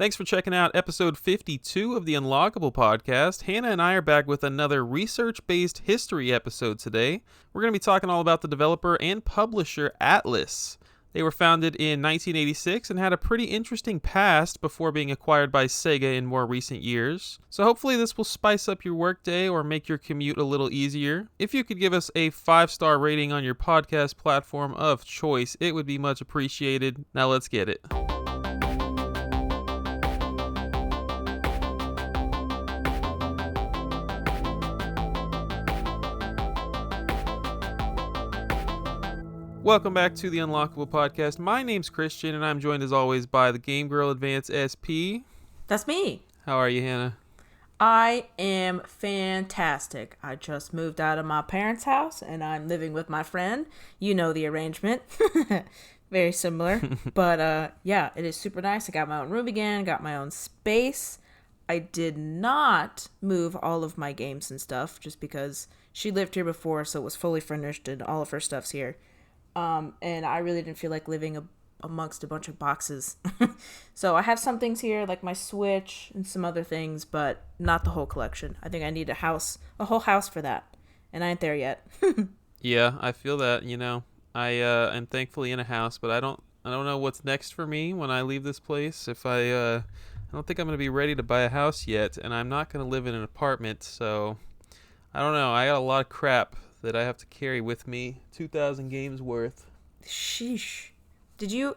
Thanks for checking out episode 52 of the Unlockable podcast. Hannah and I are back with another research-based history episode today. We're going to be talking all about the developer and publisher Atlus. They were founded in 1986 and had a pretty interesting past before being acquired by Sega in more recent years. So hopefully this will spice up your workday or make your commute a little easier. If you could give us a 5-star rating on your podcast platform of choice, it would be much appreciated. Now let's get it. Welcome back to the Unlockable podcast. My name's Christian, and I'm joined as always by the Game Girl Advance SP. That's me. How are you, Hannah? I am fantastic. I just moved out of my parents' house, and I'm living with my friend. You know the arrangement. Very similar. But yeah, it is super nice. I got my own room again, got my own space. I did not move all of my games and stuff, just because she lived here before, so it was fully furnished, and all of her stuff's here. And I really didn't feel like living amongst a bunch of boxes. So I have some things here, like my Switch and some other things, but not the whole collection. I think I need a whole house for that. And I ain't there yet. Yeah, I feel that, I am thankfully in a house, but I don't know what's next for me when I leave this place. I don't think I'm going to be ready to buy a house yet, and I'm not going to live in an apartment, so I don't know. I got a lot of crap that I have to carry with me. 2,000 games worth. Sheesh. Did you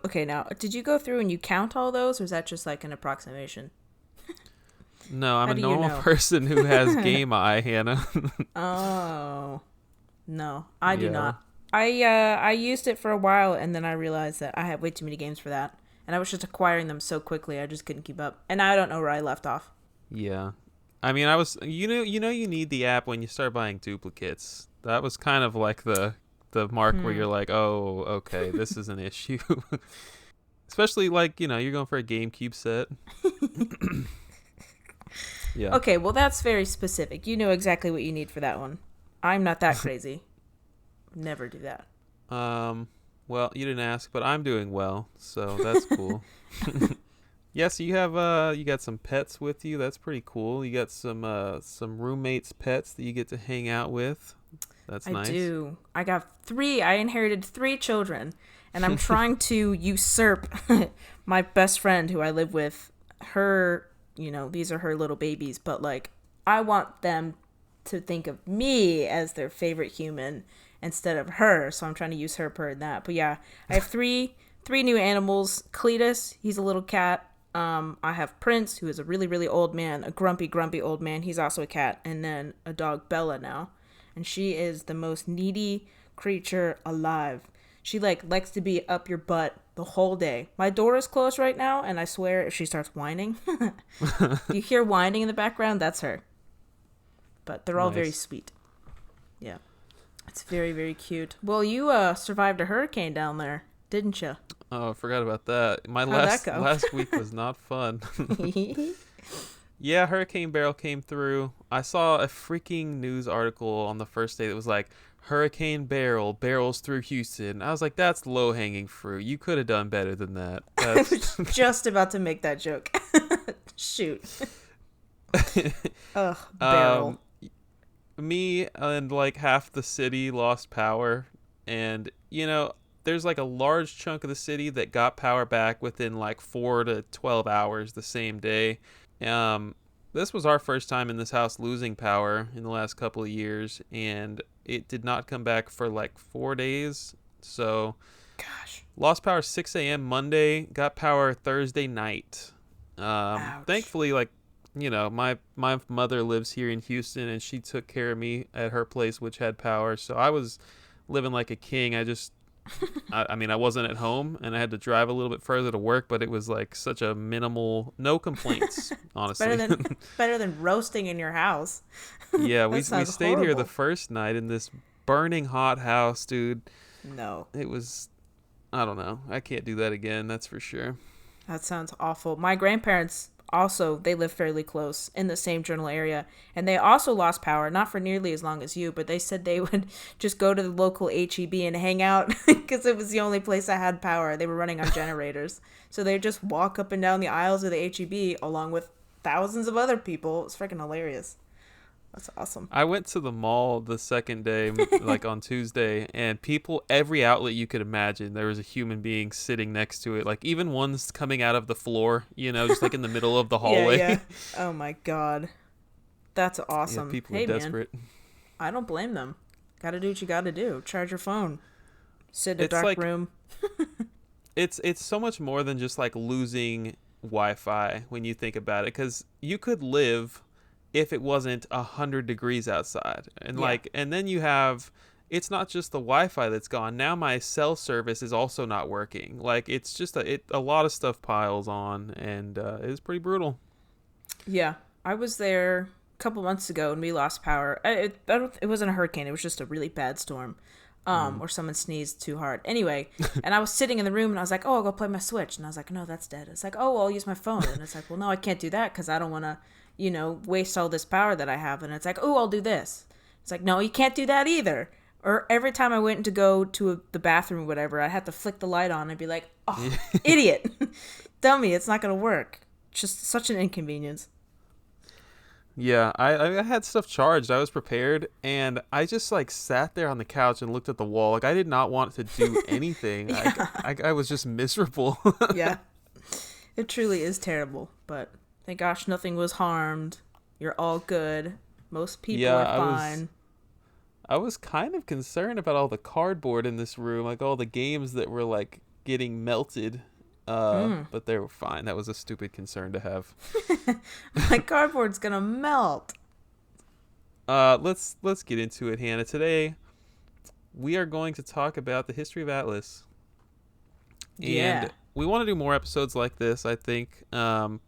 go through and you count all those, or is that just like an approximation? No, I'm a normal person who has game eye, Hannah. Oh. No, I do not. I used it for a while, and then I realized that I had way too many games for that. And I was just acquiring them so quickly, I just couldn't keep up. And I don't know where I left off. Yeah. I mean, you need the app when you start buying duplicates. That was kind of like the mark where you're like, oh, okay, this is an issue. Especially like, you're going for a GameCube set. Yeah. Okay, well, that's very specific. You know exactly what you need for that one. I'm not that crazy. Never do that. Well, you didn't ask, but I'm doing well, so that's cool. Yeah, so you got some pets with you. That's pretty cool. You got some roommates' pets that you get to hang out with. That's nice. I do. I got 3. I inherited 3 children, and I'm trying to usurp my best friend who I live with. Her, these are her little babies, but like I want them to think of me as their favorite human instead of her. So I'm trying to use her per that. But yeah, I have three new animals. Cletus, he's a little cat. I have Prince, who is a really, really old man, a grumpy old man. He's also a cat. And then a dog, Bella, now. And she is the most needy creature alive. She likes to be up your butt the whole day. My door is closed right now, and I swear if she starts whining, if you hear whining in the background, that's her. But they're all very sweet. Yeah. It's very, very cute. Well, you survived a hurricane down there, didn't you? Oh, I forgot about that. My last week was not fun. Yeah, Hurricane Beryl came through. I saw a freaking news article on the first day that was like, Hurricane Beryl barrels through Houston. I was like, that's low-hanging fruit. You could have done better than that. I was just about to make that joke. Shoot. Ugh, Beryl. Me and like half the city lost power. And, there's like a large chunk of the city that got power back within like 4 to 12 hours the same day. This was our first time in this house losing power in the last couple of years, and it did not come back for like 4 days. So, gosh, lost power 6 a.m. Monday, got power Thursday night. Thankfully, like, my mother lives here in Houston, and she took care of me at her place, which had power. So I was living like a king. I wasn't at home, and I had to drive a little bit further to work, but it was like such a minimal, no complaints, honestly. better than roasting in your house. Yeah, we stayed here the first night in this burning hot house, dude. No. It was, I don't know. I can't do that again, that's for sure. That sounds awful. My grandparents also, they live fairly close in the same general area. And they also lost power, not for nearly as long as you, but they said they would just go to the local HEB and hang out because it was the only place that had power. They were running on generators. So they just walk up and down the aisles of the HEB along with thousands of other people. It's freaking hilarious. That's awesome. I went to the mall the second day, like on Tuesday, and people, every outlet you could imagine, there was a human being sitting next to it. Like even ones coming out of the floor, just like in the middle of the hallway. Yeah. Oh my God. That's awesome. Yeah, people hey, are desperate. Man, I don't blame them. Gotta do what you gotta do. Charge your phone. Sit in a dark room. It's so much more than just like losing Wi-Fi when you think about it, because you could live if it wasn't 100 degrees outside, and and then you have, it's not just the Wi-Fi that's gone. Now my cell service is also not working. Like it's just a lot of stuff piles on, and it's pretty brutal. Yeah, I was there a couple months ago and we lost power. It wasn't a hurricane. It was just a really bad storm. Or someone sneezed too hard. Anyway, and I was sitting in the room and I was like, oh, I'll go play my Switch. And I was like, no, that's dead. It's like, oh, well, I'll use my phone. And it's like, well, no, I can't do that because I don't want to, waste all this power that I have. And it's like, oh, I'll do this. It's like, no, you can't do that either. Or every time I went to go to the bathroom or whatever, I'd have to flick the light on and be like, oh, idiot. Dummy, it's not going to work. Just such an inconvenience. Yeah, I had stuff charged. I was prepared, and I just like sat there on the couch and looked at the wall. Like I did not want to do anything. Yeah. I was just miserable. Yeah, it truly is terrible. But thank gosh nothing was harmed. You're all good. Most people are fine. I was kind of concerned about all the cardboard in this room, like all the games that were like getting melted. But they were fine. That was a stupid concern to have. My cardboard's gonna melt. Let's get into it, Hannah. Today we are going to talk about the history of Atlus. Yeah. And we want to do more episodes like this, I think.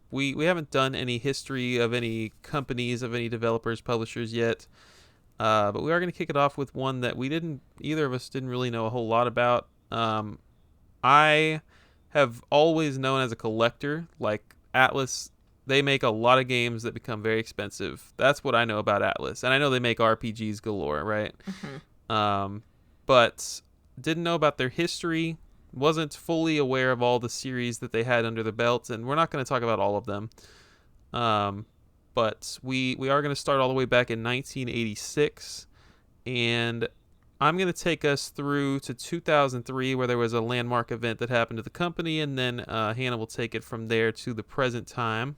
We haven't done any history of any companies, of any developers, publishers yet. But we are going to kick it off with one that either of us didn't really know a whole lot about. I have always known as a collector, like Atlus, they make a lot of games that become very expensive. That's what I know about Atlus. And I know they make RPGs galore, right? Mm-hmm. But didn't know about their history, wasn't fully aware of all the series that they had under the belt, and we're not going to talk about all of them. But we are going to start all the way back in 1986, and I'm going to take us through to 2003, where there was a landmark event that happened to the company, and then Hannah will take it from there to the present time.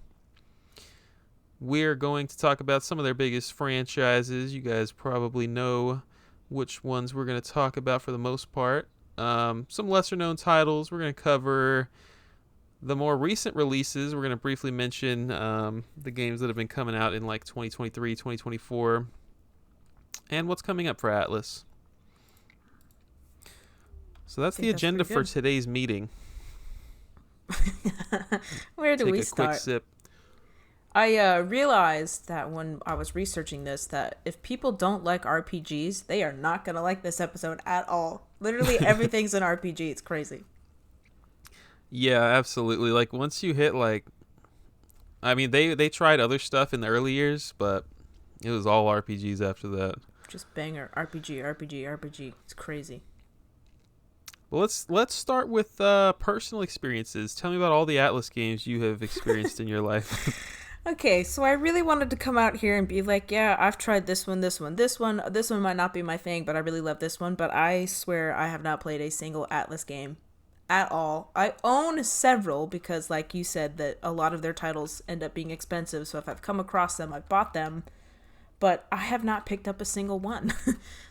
We're going to talk about some of their biggest franchises. You guys probably know which ones we're going to talk about for the most part. Some lesser-known titles. We're going to cover the more recent releases. We're going to briefly mention the games that have been coming out in like 2023, 2024, and what's coming up for Atlus. So that's the agenda for today's meeting. Where do we Take start? a quick sip. I realized that when I was researching this, that if people don't like RPGs, they are not going to like this episode at all. Literally everything's an RPG. It's crazy. Yeah, absolutely. Like once you hit they tried other stuff in the early years, but it was all RPGs after that. Just banger. RPG. It's crazy. Well, let's start with personal experiences. Tell me about all the Atlus games you have experienced in your life. Okay, so I really wanted to come out here and be like, yeah, I've tried this one. This one might not be my thing, but I really love this one. But I swear I have not played a single Atlus game at all. I own several because, like you said, that a lot of their titles end up being expensive. So if I've come across them, I bought them. But I have not picked up a single one.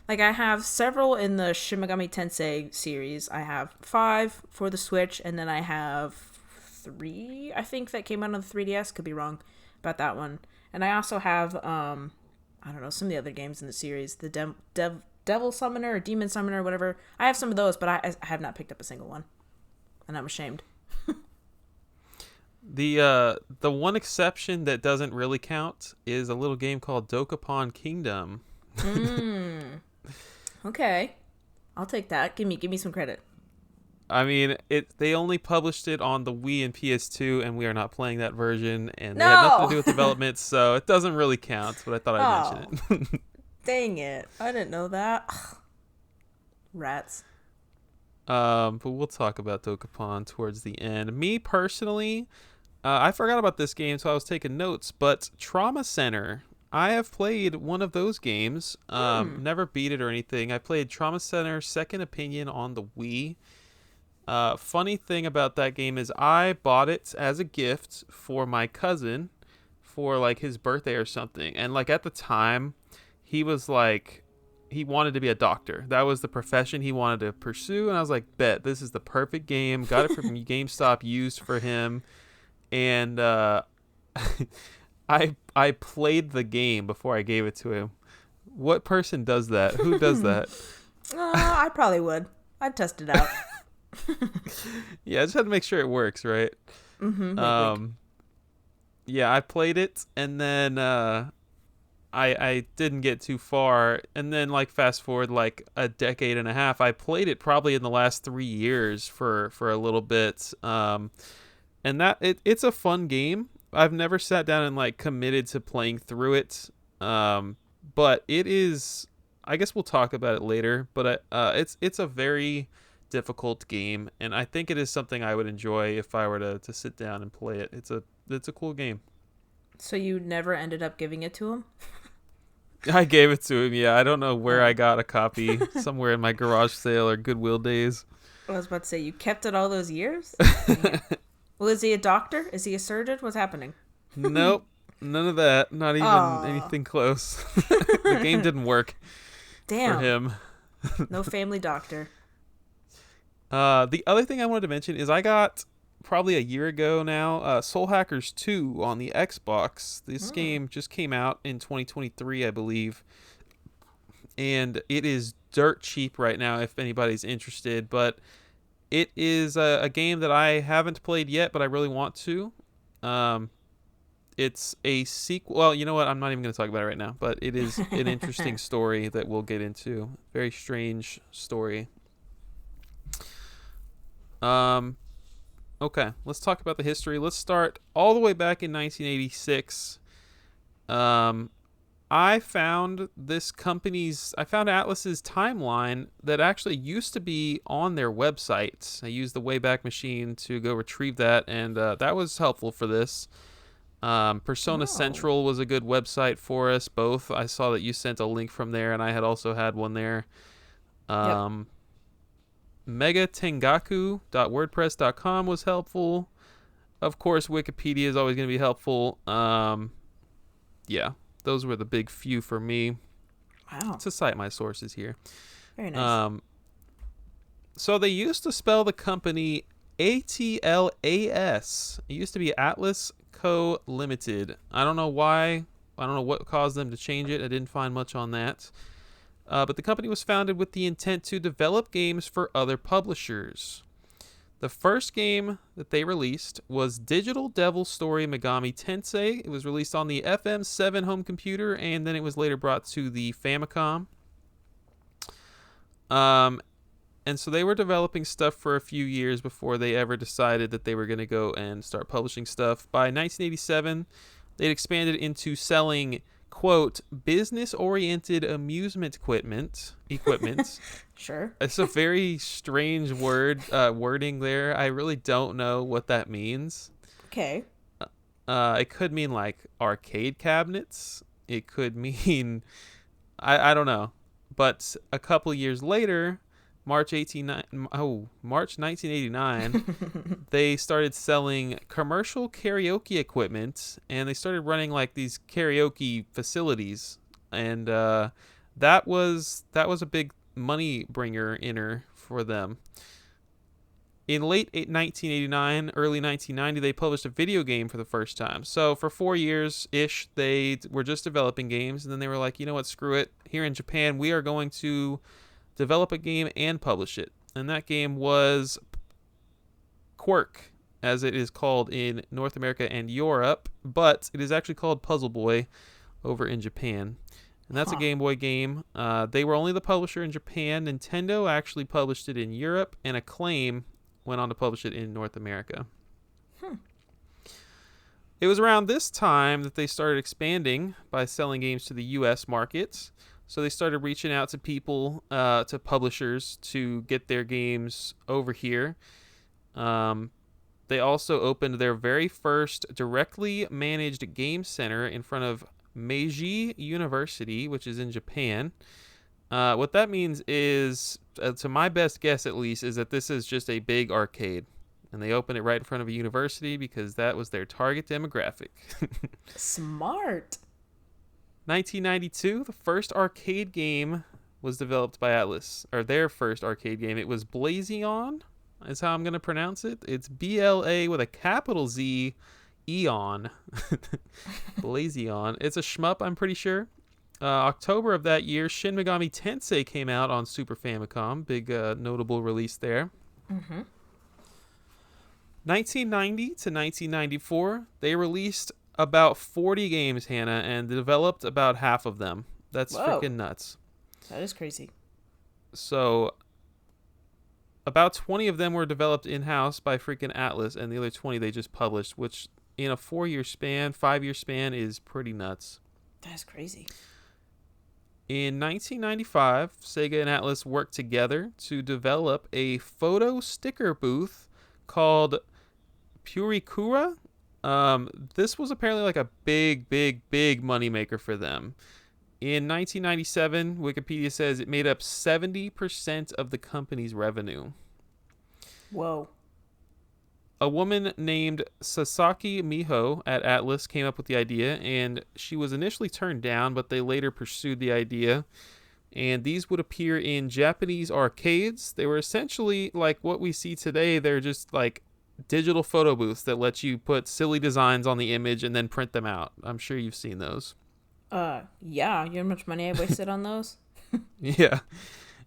Like, I have several in the Shin Megami Tensei series. I have 5 for the Switch, and then I have 3, I think, that came out on the 3DS. Could be wrong about that one. And I also have, I don't know, some of the other games in the series. The Devil Summoner or Demon Summoner or whatever. I have some of those, but I have not picked up a single one. And I'm ashamed. The one exception that doesn't really count is a little game called Dokapon Kingdom. Okay, I'll take that. Give me some credit. I mean, they only published it on the Wii and PS2, and we are not playing that version, and they had nothing to No. do with development, so it doesn't really count, but I thought I'd Oh, mention it. dang it! I didn't know that. Rats. But we'll talk about Dokapon towards the end. Me personally, I forgot about this game, so I was taking notes, but Trauma Center. I have played one of those games. Never beat it or anything. I played Trauma Center Second Opinion on the Wii. Funny thing about that game is I bought it as a gift for my cousin for like his birthday or something. And like at the time, he was like he wanted to be a doctor. That was the profession he wanted to pursue, and I was like, "Bet, this is the perfect game." Got it from GameStop used for him. And I played the game before I gave it to him. What person does that? Who does that? I probably would. I'd test it out. Yeah, I just had to make sure it works, right? Wink. Yeah, I played it, and then I didn't get too far, and then like fast forward like a decade and a half, I played it probably in the last 3 years for a little bit. And it's a fun game. I've never sat down and like committed to playing through it. But it is. I guess we'll talk about it later. But it's a very difficult game, and I think it is something I would enjoy if I were to sit down and play it. It's a cool game. So you never ended up giving it to him? I gave it to him. Yeah, I don't know where I got a copy. Somewhere in my garage sale or Goodwill days. I was about to say, you kept it all those years? Well, is he a doctor? Is he a surgeon? What's happening? Nope, none of that. Not even anything close. The game didn't work Damn. for him. No family doctor. The other thing I wanted to mention is I got probably a year ago now Soul Hackers 2 on the Xbox. This game just came out in 2023, I believe. And it is dirt cheap right now if anybody's interested. But it is a game that I haven't played yet, but I really want to. It's a sequel. Well, you know what? I'm not even going to talk about it right now. But it is an interesting story that we'll get into. Very strange story. Okay, let's talk about the history. Let's start all the way back in 1986. I found Atlus's timeline that actually used to be on their website. I used the Wayback Machine to go retrieve that, and that was helpful for this. Persona Central was a good website for us both. I saw that you sent a link from there, and I had also had one there. Yep. Megatengaku.wordpress.com was helpful. Of course, Wikipedia is always going to be helpful. Yeah, those were the big few for me. Wow. To cite my sources here. Very nice. So they used to spell the company ATLAS. It used to be Atlus Co. Limited. I don't know why. I don't know what caused them to change it. I didn't find much on that. But the company was founded with the intent to develop games for other publishers. The first game that they released was Digital Devil Story Megami Tensei. It was released on the FM7 home computer, and then it was later brought to the Famicom. And so they were developing stuff for a few years before they ever decided that they were going to go and start publishing stuff. By 1987, they'd expanded into selling, quote, business-oriented amusement equipment. Sure. It's a very strange wording there. I really don't know what that means. Okay. It could mean like arcade cabinets. It could mean I don't know. But a couple years later, March 1989, they started selling commercial karaoke equipment, and they started running like these karaoke facilities, and that was a big money bringer for them. In late 1989, early 1990, they published a video game for the first time. So for 4 years-ish, they were just developing games, and then they were like, you know what, screw it. Here in Japan, we are going to develop a game and publish it. And that game was Quirk, as it is called in North America and Europe, but it is actually called Puzzle Boy over in Japan. And that's a Game Boy game. They were only the publisher in Japan. Nintendo actually published it in Europe, and Acclaim went on to publish it in North America. It was around this time that they started expanding by selling games to the U.S. markets. So they started reaching out to people, to publishers, to get their games over here. They also opened their very first directly managed game center in front of Meiji University, which is in Japan. What that means is, to my best guess at least, is that this is just a big arcade. And they opened it right in front of a university because that was their target demographic. Smart. 1992, the first arcade game was developed by Atlus, or their first arcade game. It was Blazion, is how I'm going to pronounce it. It's BLA with a capital Z, Eon. Blazion. It's a shmup, I'm pretty sure. October of that year, Shin Megami Tensei came out on Super Famicom. Big notable release there. 1990 to 1994, they released about 40 games, Hannah, and developed about half of them. That's freaking nuts. That is crazy. So, about 20 of them were developed in-house by freaking Atlus, and the other 20 they just published, which in a 5-year span is pretty nuts. That's crazy. In 1995, Sega and Atlus worked together to develop a photo sticker booth called Purikura. This was apparently like a big moneymaker for them. In 1997, Wikipedia says it made up 70% of the company's revenue. Whoa. A woman named Sasaki Miho at Atlus came up with the idea, and she was initially turned down, but they later pursued the idea. And these would appear in Japanese arcades. They were essentially like what we see today. They're just like digital photo booths that let you put silly designs on the image and then print them out. I'm sure you've seen those. Yeah. You know how much money I wasted on those? Yeah.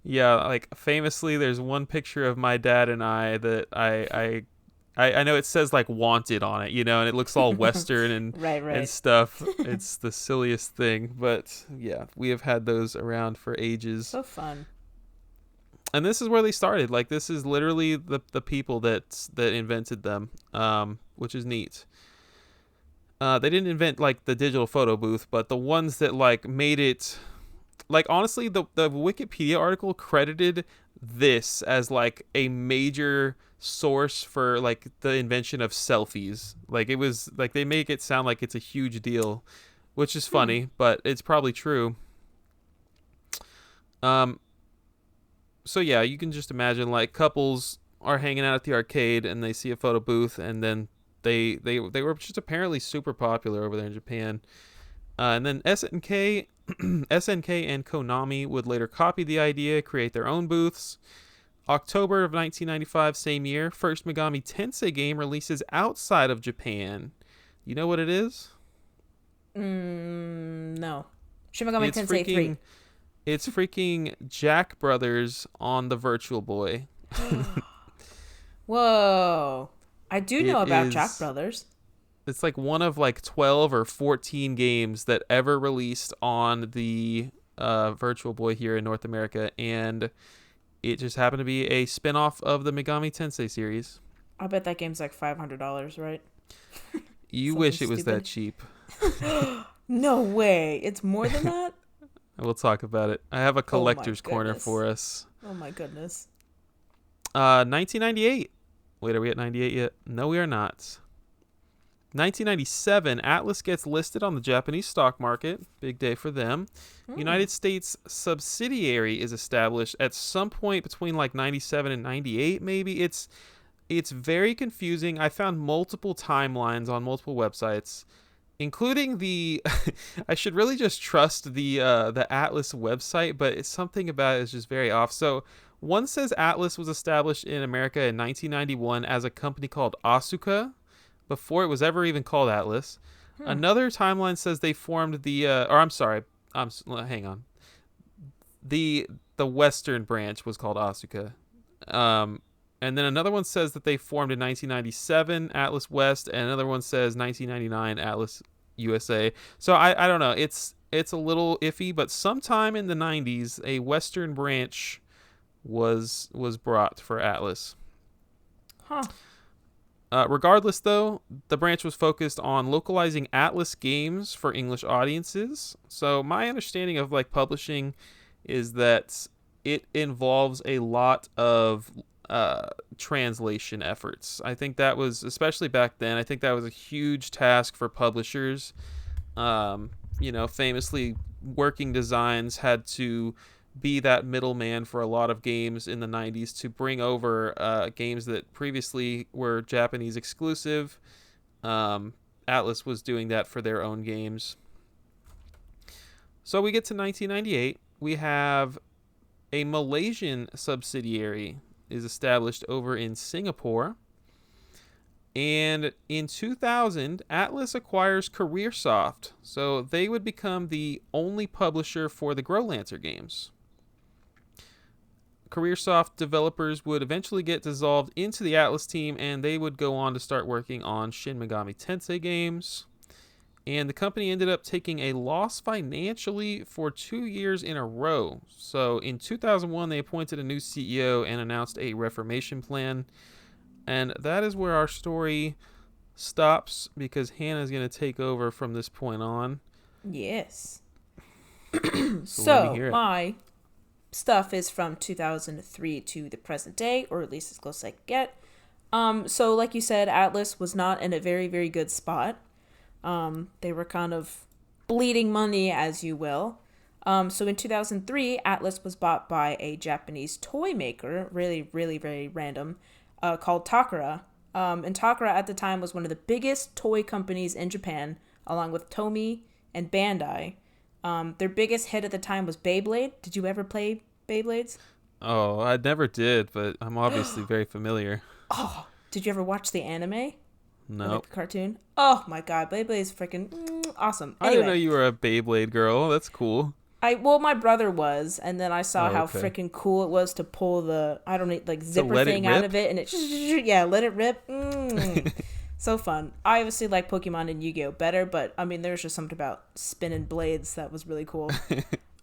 Yeah, like famously, there's one picture of my dad and I that I know it says like wanted on it, you know, and it looks all Western and right. and stuff. It's the silliest thing, but yeah, we have had those around for ages. So fun. And this is where they started. Like, this is literally the people that invented them, which is neat. They didn't invent like the digital photo booth, but the ones that like made it. Like, honestly, the Wikipedia article credited this as like a major source for like the invention of selfies. Like, it was like they make it sound like it's a huge deal, which is funny, but it's probably true. So yeah, you can just imagine like couples are hanging out at the arcade and they see a photo booth, and then they were just apparently super popular over there in Japan. And then SNK and Konami would later copy the idea, create their own booths. October of 1995, same year, first Megami Tensei game releases outside of Japan. You know what it is? No. Shin Megami Tensei 3. It's freaking Jack Brothers on the Virtual Boy. Whoa. I do know about Jack Brothers. It's like one of like 12 or 14 games that ever released on the Virtual Boy here in North America, and it just happened to be a spin-off of the Megami Tensei series. I bet that game's like $500, right? You wish it was that cheap. No way. It's more than that? We'll talk about it. I have a collector's corner for us. Oh my goodness. 1998. Wait, are we at 98 yet? No, we are not. 1997, Atlus gets listed on the Japanese stock market. Big day for them. United States subsidiary is established at some point between like 97 and 98, maybe. It's very confusing. I found multiple timelines on multiple websites, including the I should really just trust the Atlus website, but it's something about it is just very off. So one says Atlus was established in America in 1991 as a company called Asuka, before it was ever even called Atlus. Another timeline says they formed the hang on. The Western branch was called Asuka. And then another one says that they formed in 1997, Atlus West, and another one says 1999, Atlus USA. So I don't know. It's a little iffy, but sometime in the 90s, a Western branch was brought for Atlus. Huh. Regardless, though, the branch was focused on localizing Atlus games for English audiences. So my understanding of like publishing is that it involves a lot of translation efforts. I think that was, especially back then, I think that was a huge task for publishers. Famously, working designs had to be that middleman for a lot of games in the 90s to bring over games that previously were Japanese exclusive. Atlus was doing that for their own games. So we get to 1998. We have a Malaysian subsidiary is established over in Singapore. And in 2000, Atlus acquires CareerSoft, so they would become the only publisher for the GrowLancer games. CareerSoft developers would eventually get dissolved into the Atlus team, and they would go on to start working on Shin Megami Tensei games. And the company ended up taking a loss financially for 2 years in a row. So in 2001, they appointed a new CEO and announced a reformation plan. And that is where our story stops, because Hannah's going to take over from this point on. Yes. So let me hear it. My stuff is from 2003 to the present day, or at least as close as I can get. So like you said, Atlus was not in a very, very good spot. They were kind of bleeding money, as you will. So in 2003, Atlus was bought by a Japanese toy maker, really, really, very random, called Takara. And Takara at the time was one of the biggest toy companies in Japan, along with Tomy and Bandai. Their biggest hit at the time was Beyblade. Did you ever play Beyblades? Oh, I never did, but I'm obviously very familiar. Oh, did you ever watch the anime? No. Like the cartoon? Oh my god, Beyblade is freaking awesome. Anyway, I didn't know you were a Beyblade girl. That's cool. My brother was, and then I saw how okay. freaking cool it was to pull the, I don't know, like zipper let it thing out rip? of it, and it, yeah, let it rip. So fun. I obviously like Pokemon and Yu-Gi-Oh better, but I mean, there's just something about spinning blades that was really cool.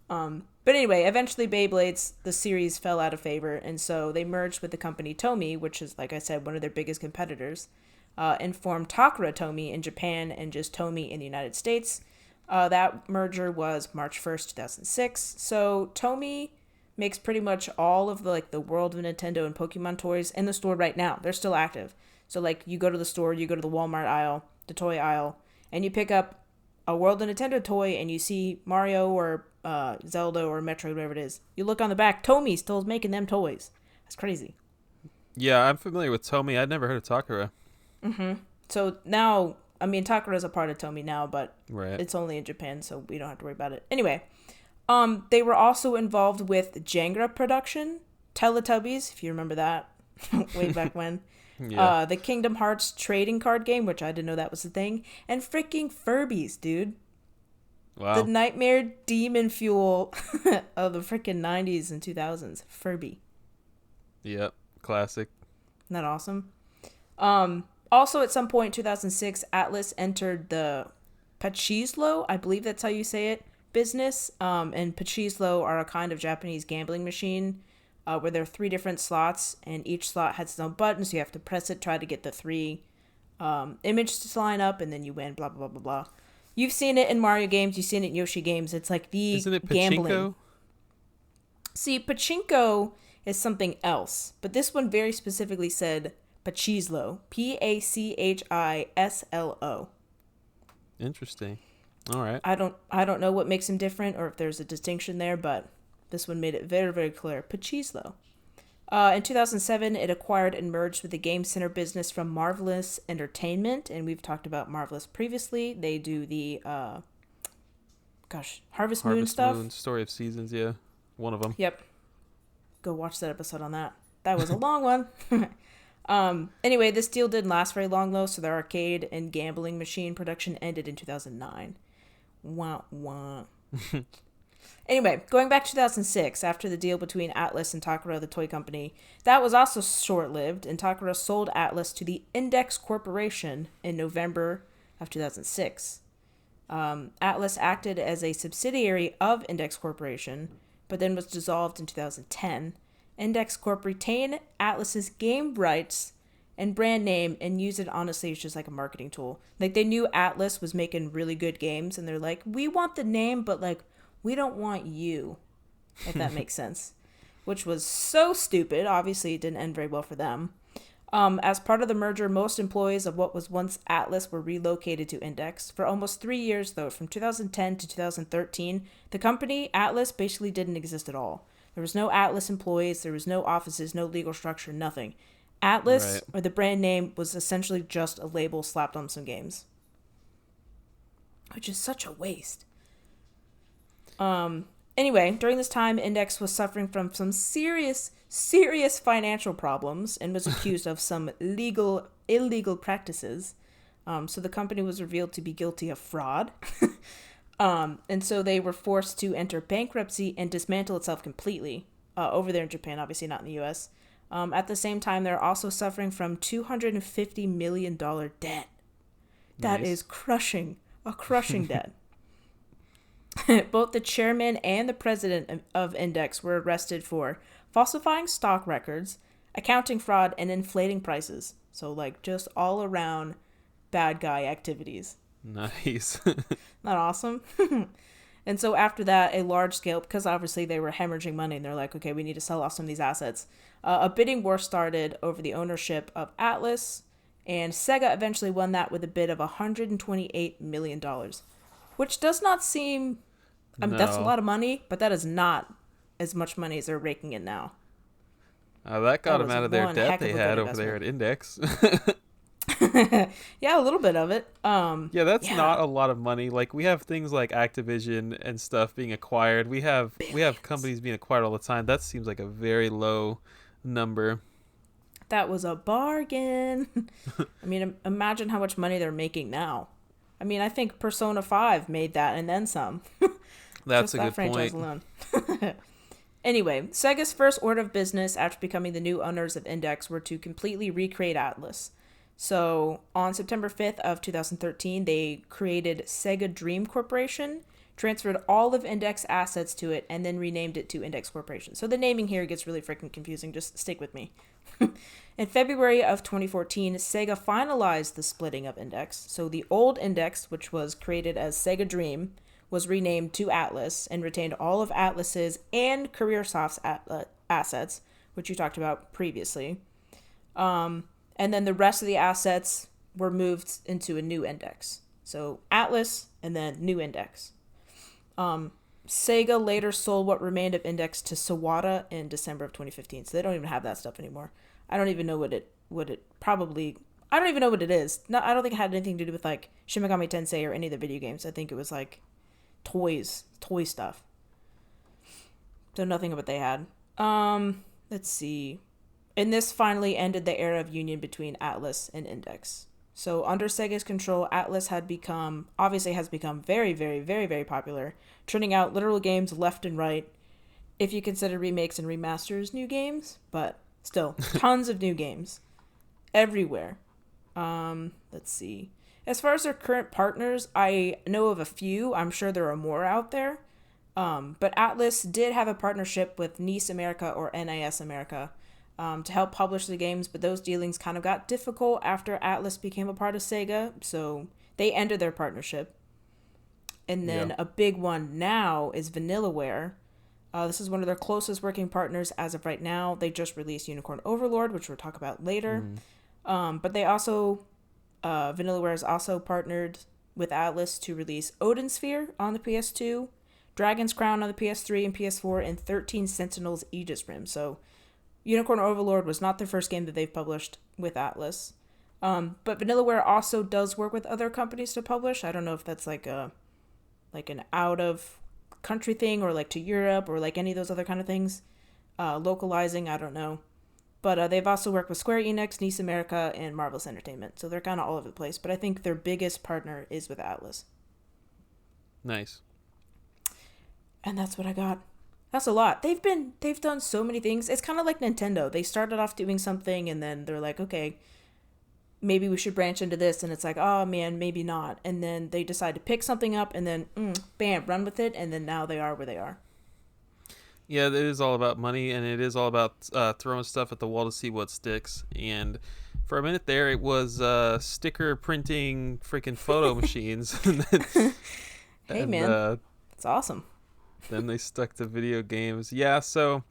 But anyway, eventually Beyblades, the series fell out of favor, and so they merged with the company Tomy, which is, like I said, one of their biggest competitors, and formed Takara Tomy in Japan and just Tomy in the United States. That merger was March 1st, 2006. So Tomy makes pretty much all of the world of Nintendo and Pokemon toys in the store right now. They're still active. So like you go to the store, you go to the Walmart aisle, the toy aisle, and you pick up a World of Nintendo toy and you see Mario or Zelda or Metroid, whatever it is. You look on the back, Tomy still is making them toys. That's crazy. Yeah, I'm familiar with Tomy. I'd never heard of Takara. So now, I mean, Takara's a part of Tomy now, but Right. it's only in Japan, so we don't have to worry about it. Anyway, they were also involved with Jenga production, Teletubbies, if you remember that, way back when. Yeah. The Kingdom Hearts trading card game, which I didn't know that was a thing, and freaking Furbies, dude. Wow. The nightmare demon fuel of the freaking 90s and 2000s. Furby. Yep. Classic. Isn't that awesome? Also, at some point in 2006, Atlus entered the Pachislo, I believe that's how you say it, business. And Pachislo are a kind of Japanese gambling machine where there are 3 different slots, and each slot has its own button, so you have to press it, try to get the 3 images to line up, and then you win, blah, blah, blah, blah, blah. You've seen it in Mario games, you've seen it in Yoshi games. It's like the Isn't it gambling. Pachinko? See, Pachinko is something else, but this one very specifically said Pachislo. Pachislo. Interesting. All right. I don't know what makes them different or if there's a distinction there, but this one made it very, very clear. Pachislo. In 2007, it acquired and merged with the Game Center business from Marvelous Entertainment, and we've talked about Marvelous previously. They do the Harvest Moon stuff. Moon, Story of Seasons, yeah. One of them. Yep. Go watch that episode on that. That was a long one. Anyway, this deal didn't last very long, though, so their arcade and gambling machine production ended in 2009. Wah, wah. Anyway, going back to 2006, after the deal between Atlus and Takara, the toy company, that was also short-lived, and Takara sold Atlus to the Index Corporation in November of 2006. Atlus acted as a subsidiary of Index Corporation, but then was dissolved in 2010. Index Corp retained Atlus's game rights and brand name and use it honestly as just like a marketing tool. Like they knew Atlus was making really good games and they're like, we want the name, but like we don't want you, if that makes sense. Which was so stupid. Obviously it didn't end very well for them. As part of the merger, most employees of what was once Atlus were relocated to Index. For almost 3 years, though, from 2010 to 2013, the company, Atlus, basically didn't exist at all. There was no Atlus employees, there was no offices, no legal structure, nothing. Atlus, Right. or the brand name, was essentially just a label slapped on some games. Which is such a waste. Anyway, during this time, Index was suffering from some serious financial problems and was accused of some illegal practices. So the company was revealed to be guilty of fraud. And so they were forced to enter bankruptcy and dismantle itself completely over there in Japan, obviously not in the U.S. At the same time, they're also suffering from $250 million debt. That Nice. is a crushing debt. Both the chairman and the president of Index were arrested for falsifying stock records, accounting fraud, and inflating prices. So, like, just all around bad guy activities. Nice. Not awesome? And so after that, a large scale, because obviously they were hemorrhaging money, and they're like, okay, we need to sell off some of these assets. A bidding war started over the ownership of Atlus, and Sega eventually won that with a bid of $128 million. Which does not seem... I mean, that's a No. lot of money, but that is not as much money as they're raking in now. That got That them was out of their one debt heck of they a had good over there at Index. Yeah, a little bit of it. Yeah, that's Yeah. not a lot of money. Like we have things like Activision and stuff being acquired. We have companies being acquired all the time. That seems like a very low number. That was a bargain. I mean, imagine how much money they're making now. I mean, I think Persona 5 made that and then some. That's Just a that good franchise point. alone. Anyway, Sega's first order of business after becoming the new owners of Index were to completely recreate Atlus. So, on September 5th of 2013, they created Sega Dream Corporation, transferred all of Index assets to it, and then renamed it to Index Corporation. So the naming here gets really freaking confusing. Just stick with me. In February of 2014, Sega finalized the splitting of Index. So the old Index, which was created as Sega Dream, was renamed to Atlus and retained all of Atlus's and CareerSoft's assets, which you talked about previously. And then the rest of the assets were moved into a new Index. So Atlus and then new Index. Sega later sold what remained of Index to Sawada in December of 2015. So they don't even have that stuff anymore. I don't even know what it I don't even know what it is. No, I don't think it had anything to do with like Shin Megami Tensei or any of the video games. I think it was like toy stuff. So nothing of what they had. Let's see. And this finally ended the era of union between Atlus and Index. So under Sega's control, Atlus has become very, very, very, very popular, churning out literal games left and right, if you consider remakes and remasters new games, but still, tons of new games everywhere. Let's see. As far as their current partners, I know of a few. I'm sure there are more out there. But Atlus did have a partnership with NIS America or NIS America to help publish the games, but those dealings kind of got difficult after Atlus became a part of Sega, so they ended their partnership. And then a big one now is Vanillaware. This is one of their closest working partners as of right now. They just released Unicorn Overlord, which we'll talk about later. But they also, Vanillaware has also partnered with Atlus to release Odin Sphere on the PS2, Dragon's Crown on the PS3 and PS4, and 13 Sentinels Aegis Rim. So Unicorn Overlord was not the first game that they've published with Atlus. But Vanillaware also does work with other companies to publish. I don't know if that's like an out of country thing or like to Europe or like any of those other kind of things. Localizing, I don't know. But they've also worked with Square Enix, NIS America, and Marvelous Entertainment. So they're kind of all over the place. But I think their biggest partner is with Atlus. Nice. And that's what I got. That's a lot. They've done so many things. It's kind of like Nintendo. They started off doing something and then they're like, okay, maybe we should branch into this. And it's like, oh man, maybe not. And then they decide to pick something up and then, bam, run with it. And then now they are where they are. Yeah, it is all about money, and it is all about throwing stuff at the wall to see what sticks. And For a minute there, it was sticker printing freaking photo machines. and Hey, and man. It's awesome. then they stuck to video games. Yeah, so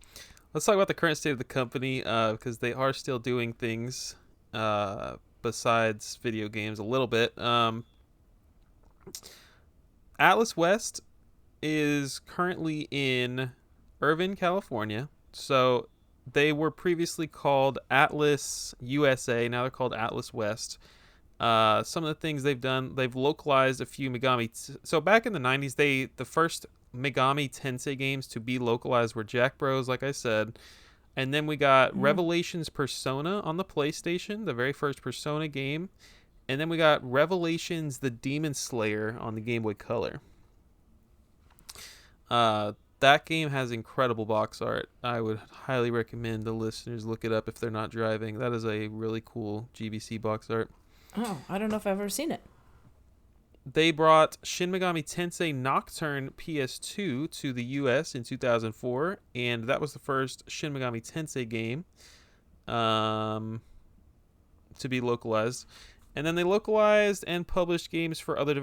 let's talk about the current state of the company because they are still doing things besides video games a little bit. Atlas West is currently in Irvine, California. So they were previously called Atlus USA. Now they're called Atlas West. Some of the things they've done, they've localized a few Megami. So back in the 90s, the first Megami Tensei games to be localized were Jack Bros, like I said. And then we got Revelations Persona on the PlayStation, the very first Persona game. And then we got Revelations the Demon Slayer on the Game Boy Color. That game has incredible box art. I would highly recommend the listeners look it up if they're not driving. That is a really cool GBC box art. Oh, I don't know if I've ever seen it. They brought Shin Megami Tensei Nocturne PS2 to the US in 2004, and that was the first Shin Megami Tensei game to be localized. And then they localized and published games for other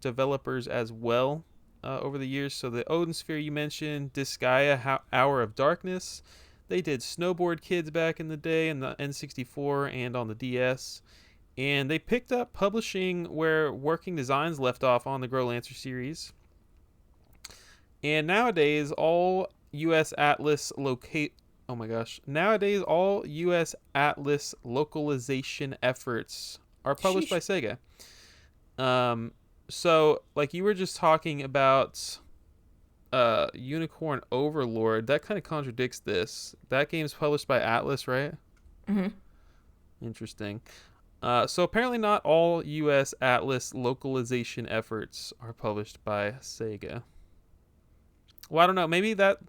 developers as well over the years. So the Odin Sphere you mentioned, Disgaea Hour of Darkness. They did Snowboard Kids back in the day in the N64 and on the DS. And they picked up publishing where Working Designs left off on the Grow Lancer series. And nowadays, all U.S. Atlus Nowadays, all U.S. Atlus localization efforts are published by Sega. So, like you were just talking about Unicorn Overlord, that kind of contradicts this. That game's published by Atlus, right? Mm-hmm. Interesting. So apparently not all U.S. Atlus localization efforts are published by Sega. Well, I don't know. Maybe that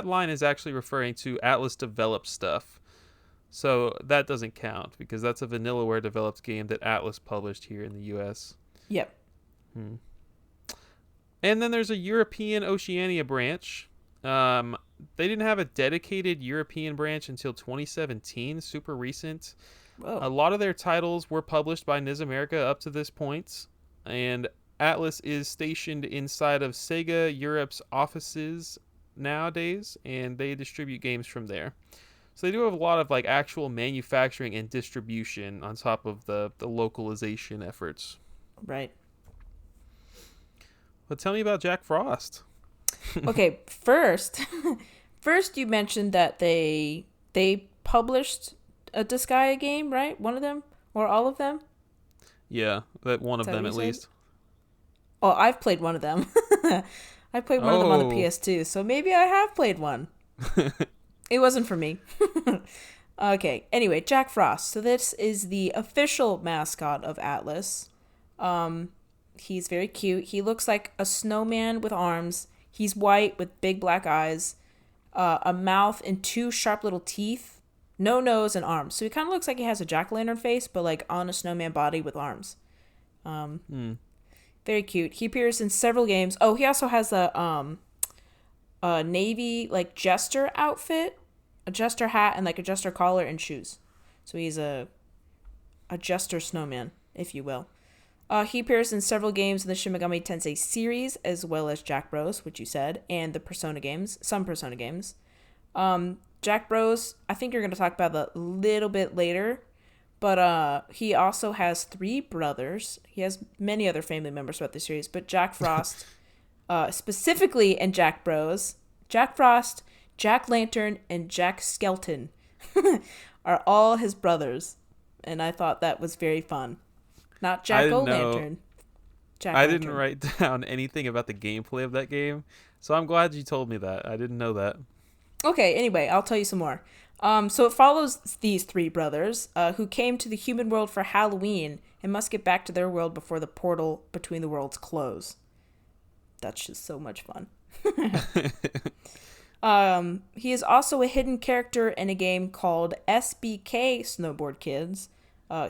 line is actually referring to Atlus developed stuff. So that doesn't count because that's a Vanillaware developed game that Atlus published here in the U.S. Yep. And then there's a European Oceania branch. They didn't have a dedicated European branch until 2017, super recent. Whoa. A lot of their titles were published by NIS America up to this point, and Atlus is stationed inside of Sega Europe's offices nowadays, and they distribute games from there. So they do have a lot of like actual manufacturing and distribution on top of the localization efforts. Right. But tell me about Jack Frost. Okay, first you mentioned that they published a Disgaea game, right? One of them or all of them? Yeah, that one of them at least. Oh, I've played one of them. I played one of them on the PS2, so maybe I have played one. It wasn't for me. Okay, anyway, Jack Frost. So this is the official mascot of Atlus. He's very cute. He looks like a snowman with arms. He's white with big black eyes, a mouth and two sharp little teeth. No nose and arms. So he kind of looks like he has a jack-o'-lantern face, but like on a snowman body with arms. Very cute. He appears in several games. Oh, he also has a navy like jester outfit, a jester hat, and like a jester collar and shoes. So he's a jester snowman, if you will. He appears in several games in the Shin Megami Tensei series, as well as Jack Bros, which you said, and the Persona games, some Persona games. Jack Bros, I think you're going to talk about that a little bit later, but he also has 3 brothers. He has many other family members throughout the series, but Jack Frost, specifically in Jack Bros, Jack Frost, Jack Lantern, and Jack Skeleton are all his brothers, and I thought that was very fun. Not Jack O'Lantern. I didn't write down anything about the gameplay of that game, so I'm glad you told me that. I didn't know that. Okay, anyway, I'll tell you some more. So it follows these 3 brothers who came to the human world for Halloween and must get back to their world before the portal between the worlds close. That's just so much fun. He is also a hidden character in a game called SBK Snowboard Kids.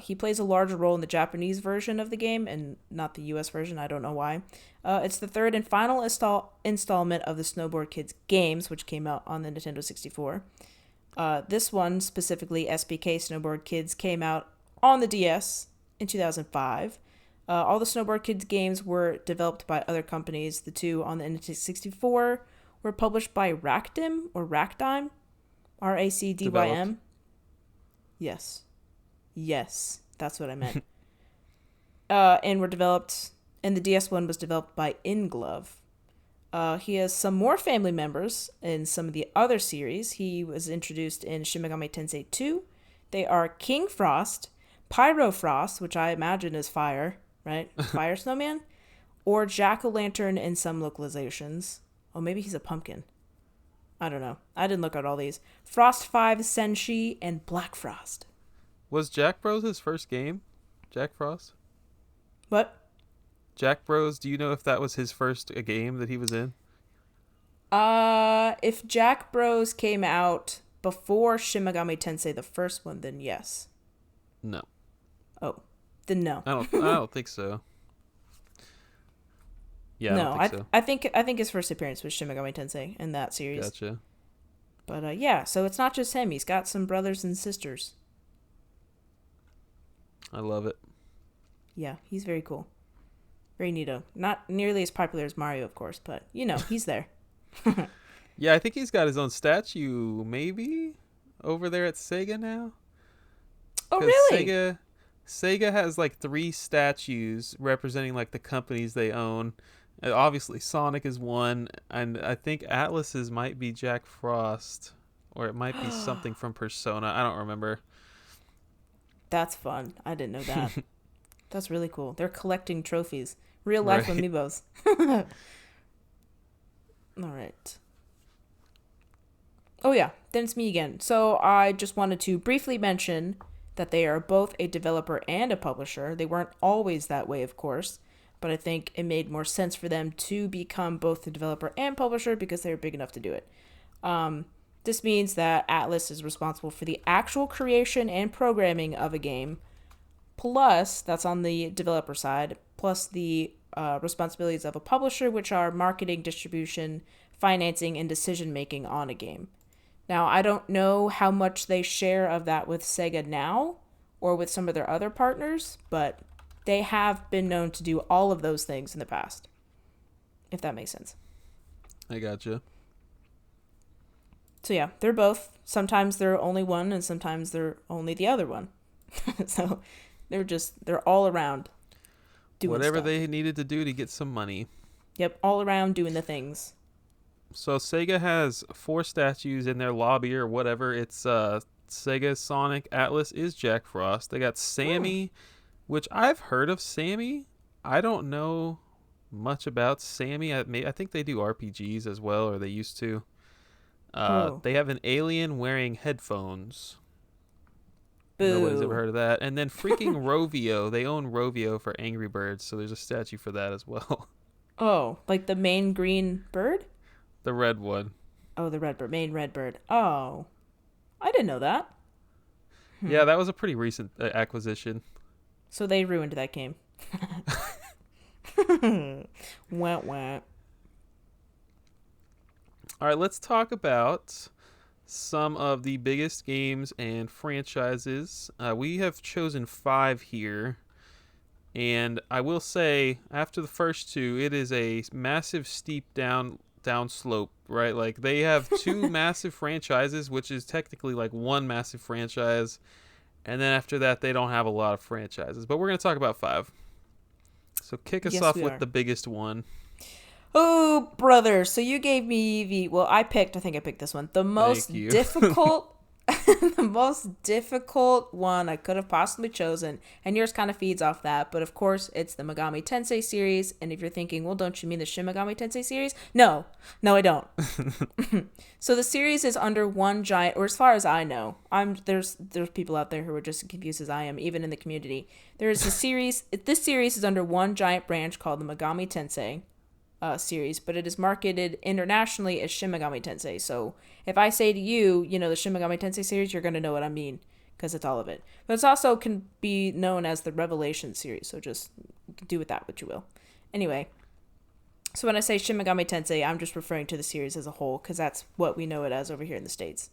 He plays a larger role in the Japanese version of the game and not the US version. I don't know why. It's the 3rd and final installment of the Snowboard Kids games, which came out on the Nintendo 64. This one, specifically SBK Snowboard Kids, came out on the DS in 2005. All the Snowboard Kids games were developed by other companies. The two on the N64 were published by Racdym or Racdym, Racdym. Developed. Yes. Yes, that's what I meant. And were developed, and the DS one was developed by Inglove. He has some more family members in some of the other series. He was introduced in Shin Megami Tensei 2. They are King Frost, Pyro Frost, which I imagine is fire, right? Fire snowman, or Jack-o'-lantern in some localizations. Oh, maybe he's a pumpkin. I don't know. I didn't look at all these. Frost 5, Senshi, and Black Frost. Was Jack Bros his first game? Jack Frost? What? Jack Bros, do you know if that was his first game that he was in? If Jack Bros came out before Shin Megami Tensei, the first one, then yes. No. Oh, then no. I don't think so. Yeah, no, I don't think so. I think his first appearance was Shin Megami Tensei in that series. Gotcha. But yeah, so it's not just him. He's got some brothers and sisters. I love it. Yeah, he's very cool. Very neato. Not nearly as popular as Mario, of course, but he's there. Yeah, I think he's got his own statue, maybe, over there at Sega now. Oh, really? Sega has like 3 statues representing like the companies they own. Obviously, Sonic is one, and I think Atlus's might be Jack Frost, or it might be something from Persona. I don't remember. That's fun. I didn't know that. That's really cool. They're collecting trophies. Real life Right. amiibos. All right. Oh, yeah. Then it's me again. So I just wanted to briefly mention that they are both a developer and a publisher. They weren't always that way, of course, but I think it made more sense for them to become both a developer and publisher because they were big enough to do it. This means that Atlus is responsible for the actual creation and programming of a game, plus, that's on the developer side, plus the responsibilities of a publisher, which are marketing, distribution, financing, and decision-making on a game. Now, I don't know how much they share of that with Sega now or with some of their other partners, but they have been known to do all of those things in the past, if that makes sense. I gotcha. So yeah, they're both. Sometimes they're only one, and sometimes they're only the other one. So they're all around doing Whatever stuff. they needed to do to get some money. Yep, all around doing the things. So Sega has 4 statues in their lobby or whatever. It's Sega, Sonic, Atlus is Jack Frost. They got Sammy, which I've heard of Sammy. I don't know much about Sammy. I think they do RPGs as well, or they used to. They have an alien wearing headphones. Boo. Nobody's ever heard of that. And then freaking Rovio. They own Rovio for Angry Birds, so there's a statue for that as well. Oh, like the main green bird? The red one. Oh, the red bird, main red bird. Oh, I didn't know that. Yeah, that was a pretty recent acquisition. So they ruined that game. Wah, wah. All right, let's talk about some of the biggest games and franchises. We have chosen 5 here. And I will say, after the first 2, it is a massive steep down slope, right? Like, they have 2 massive franchises, which is technically like one massive franchise. And then after that, they don't have a lot of franchises. But we're going to talk about 5. So kick us off with the biggest one. Oh, brother. So you gave me I think I picked this one. The most difficult, the most difficult one I could have possibly chosen. And yours kind of feeds off that. But of course, it's the Megami Tensei series. And if you're thinking, well, don't you mean the Shin Megami Tensei series? No, I don't. So the series is under one giant, or as far as I know, there's people out there who are just as confused as I am, even in the community. There's a series, this series is under one giant branch called the Megami Tensei series, but it is marketed internationally as Shin Megami Tensei. So if I say to you, the Shin Megami Tensei series, you're going to know what I mean, because it's all of it. But it's also can be known as the Revelation series, so just do with that what you will. Anyway, so when I say Shin Megami Tensei, I'm just referring to the series as a whole, because that's what we know it as over here in the States.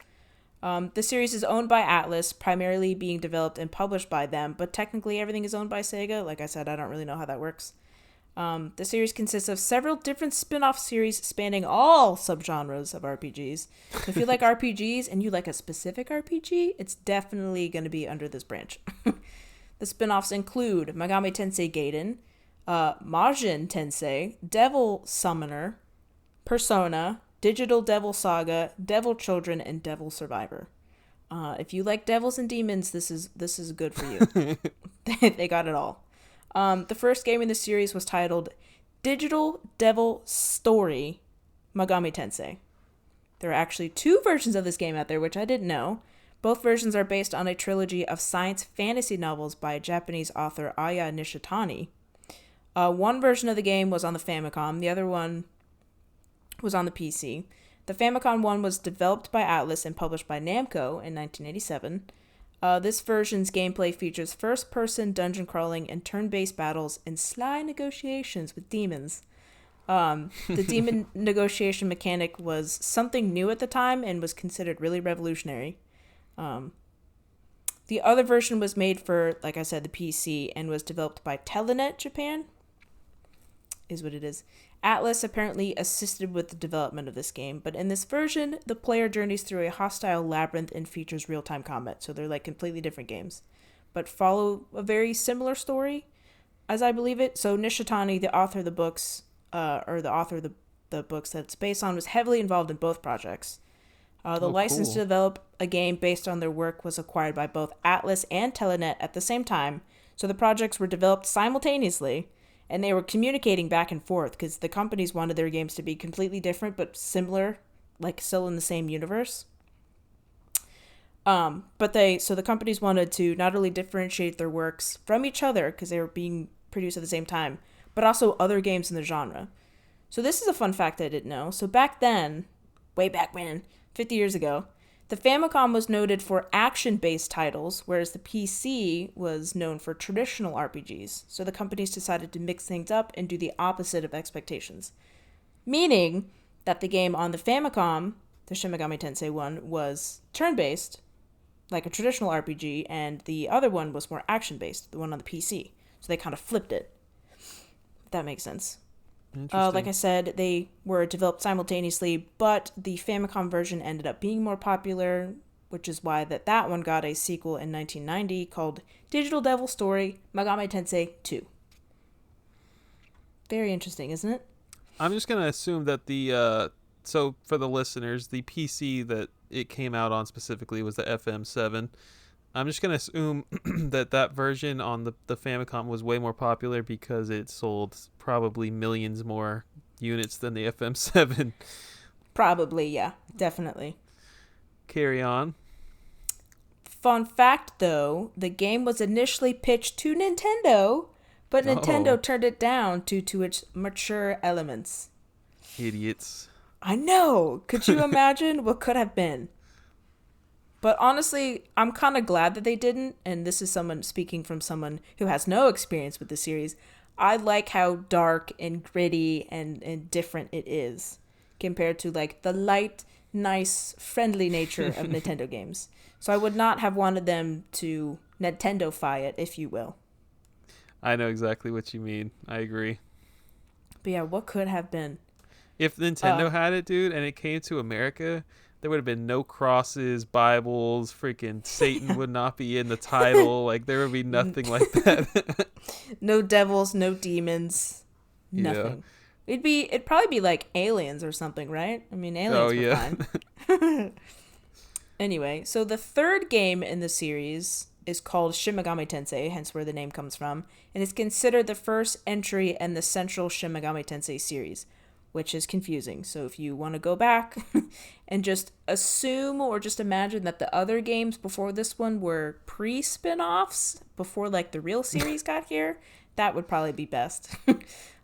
The series is owned by Atlus, primarily being developed and published by them, but technically everything is owned by Sega. Like I said, I don't really know how that works. The series consists of several different spin-off series spanning all subgenres of RPGs. So if you like RPGs and you like a specific RPG, it's definitely going to be under this branch. The spin-offs include Megami Tensei Gaiden, Majin Tensei, Devil Summoner, Persona, Digital Devil Saga, Devil Children, and Devil Survivor. If you like devils and demons, this is good for you. They got it all. The first game in the series was titled Digital Devil Story Megami Tensei. There are actually 2 versions of this game out there, which I didn't know. Both versions are based on a trilogy of science fantasy novels by Japanese author Aya Nishitani. One version of the game was on the Famicom, the other one was on the PC. The Famicom one was developed by Atlus and published by Namco in 1987. This version's gameplay features first-person dungeon crawling and turn-based battles and sly negotiations with demons. The demon negotiation mechanic was something new at the time and was considered really revolutionary. The other version was made for, like I said, the PC and was developed by Telenet Japan. Is what it is. Atlus apparently assisted with the development of this game, but in this version, the player journeys through a hostile labyrinth and features real-time combat, so they're like completely different games, but follow a very similar story, as I believe it. So Nishitani, the author of the books, the books that it's based on, was heavily involved in both projects. The license to develop a game based on their work was acquired by both Atlus and Telenet at the same time, so the projects were developed simultaneously, and they were communicating back and forth because the companies wanted their games to be completely different but similar, like still in the same universe. So the companies wanted to not only differentiate their works from each other because they were being produced at the same time, but also other games in the genre. So this is a fun fact I didn't know. So back then, way back when, 50 years ago, the Famicom was noted for action-based titles, whereas the PC was known for traditional RPGs. So the companies decided to mix things up and do the opposite of expectations. Meaning that the game on the Famicom, the Shin Megami Tensei one, was turn-based, like a traditional RPG, and the other one was more action-based, the one on the PC. So they kind of flipped it. If that makes sense. Like I said, they were developed simultaneously, but the Famicom version ended up being more popular, which is why that one got a sequel in 1990 called Digital Devil Story Megami Tensei 2. Very interesting, isn't it? I'm just going to assume that so for the listeners, the PC that it came out on specifically was the FM7. I'm just going to assume that version on the Famicom was way more popular because it sold probably millions more units than the FM7. Probably, yeah. Definitely. Carry on. Fun fact, though, the game was initially pitched to Nintendo, but Nintendo turned it down due to its mature elements. Idiots. I know! Could you imagine what could have been? But honestly, I'm kind of glad that they didn't, and this is someone speaking from someone who has no experience with the series. I like how dark and gritty and different it is compared to like the light, nice, friendly nature of Nintendo games. So I would not have wanted them to Nintendo-fy it, if you will. I know exactly what you mean. I agree. But yeah, what could have been? If Nintendo had it, dude, and it came to America, there would have been no crosses, Bibles, freaking Satan would not be in the title. Like, there would be nothing like that. No devils, no demons, nothing. Yeah. It'd probably be like Aliens or something, right? I mean, Aliens were fine. Anyway, so the third game in the series is called Shin Megami Tensei, hence where the name comes from, and is considered the first entry in the central Shin Megami Tensei series, which is confusing. So if you want to go back and just assume or just imagine that the other games before this one were pre-spin-offs, before like the real series got here, that would probably be best.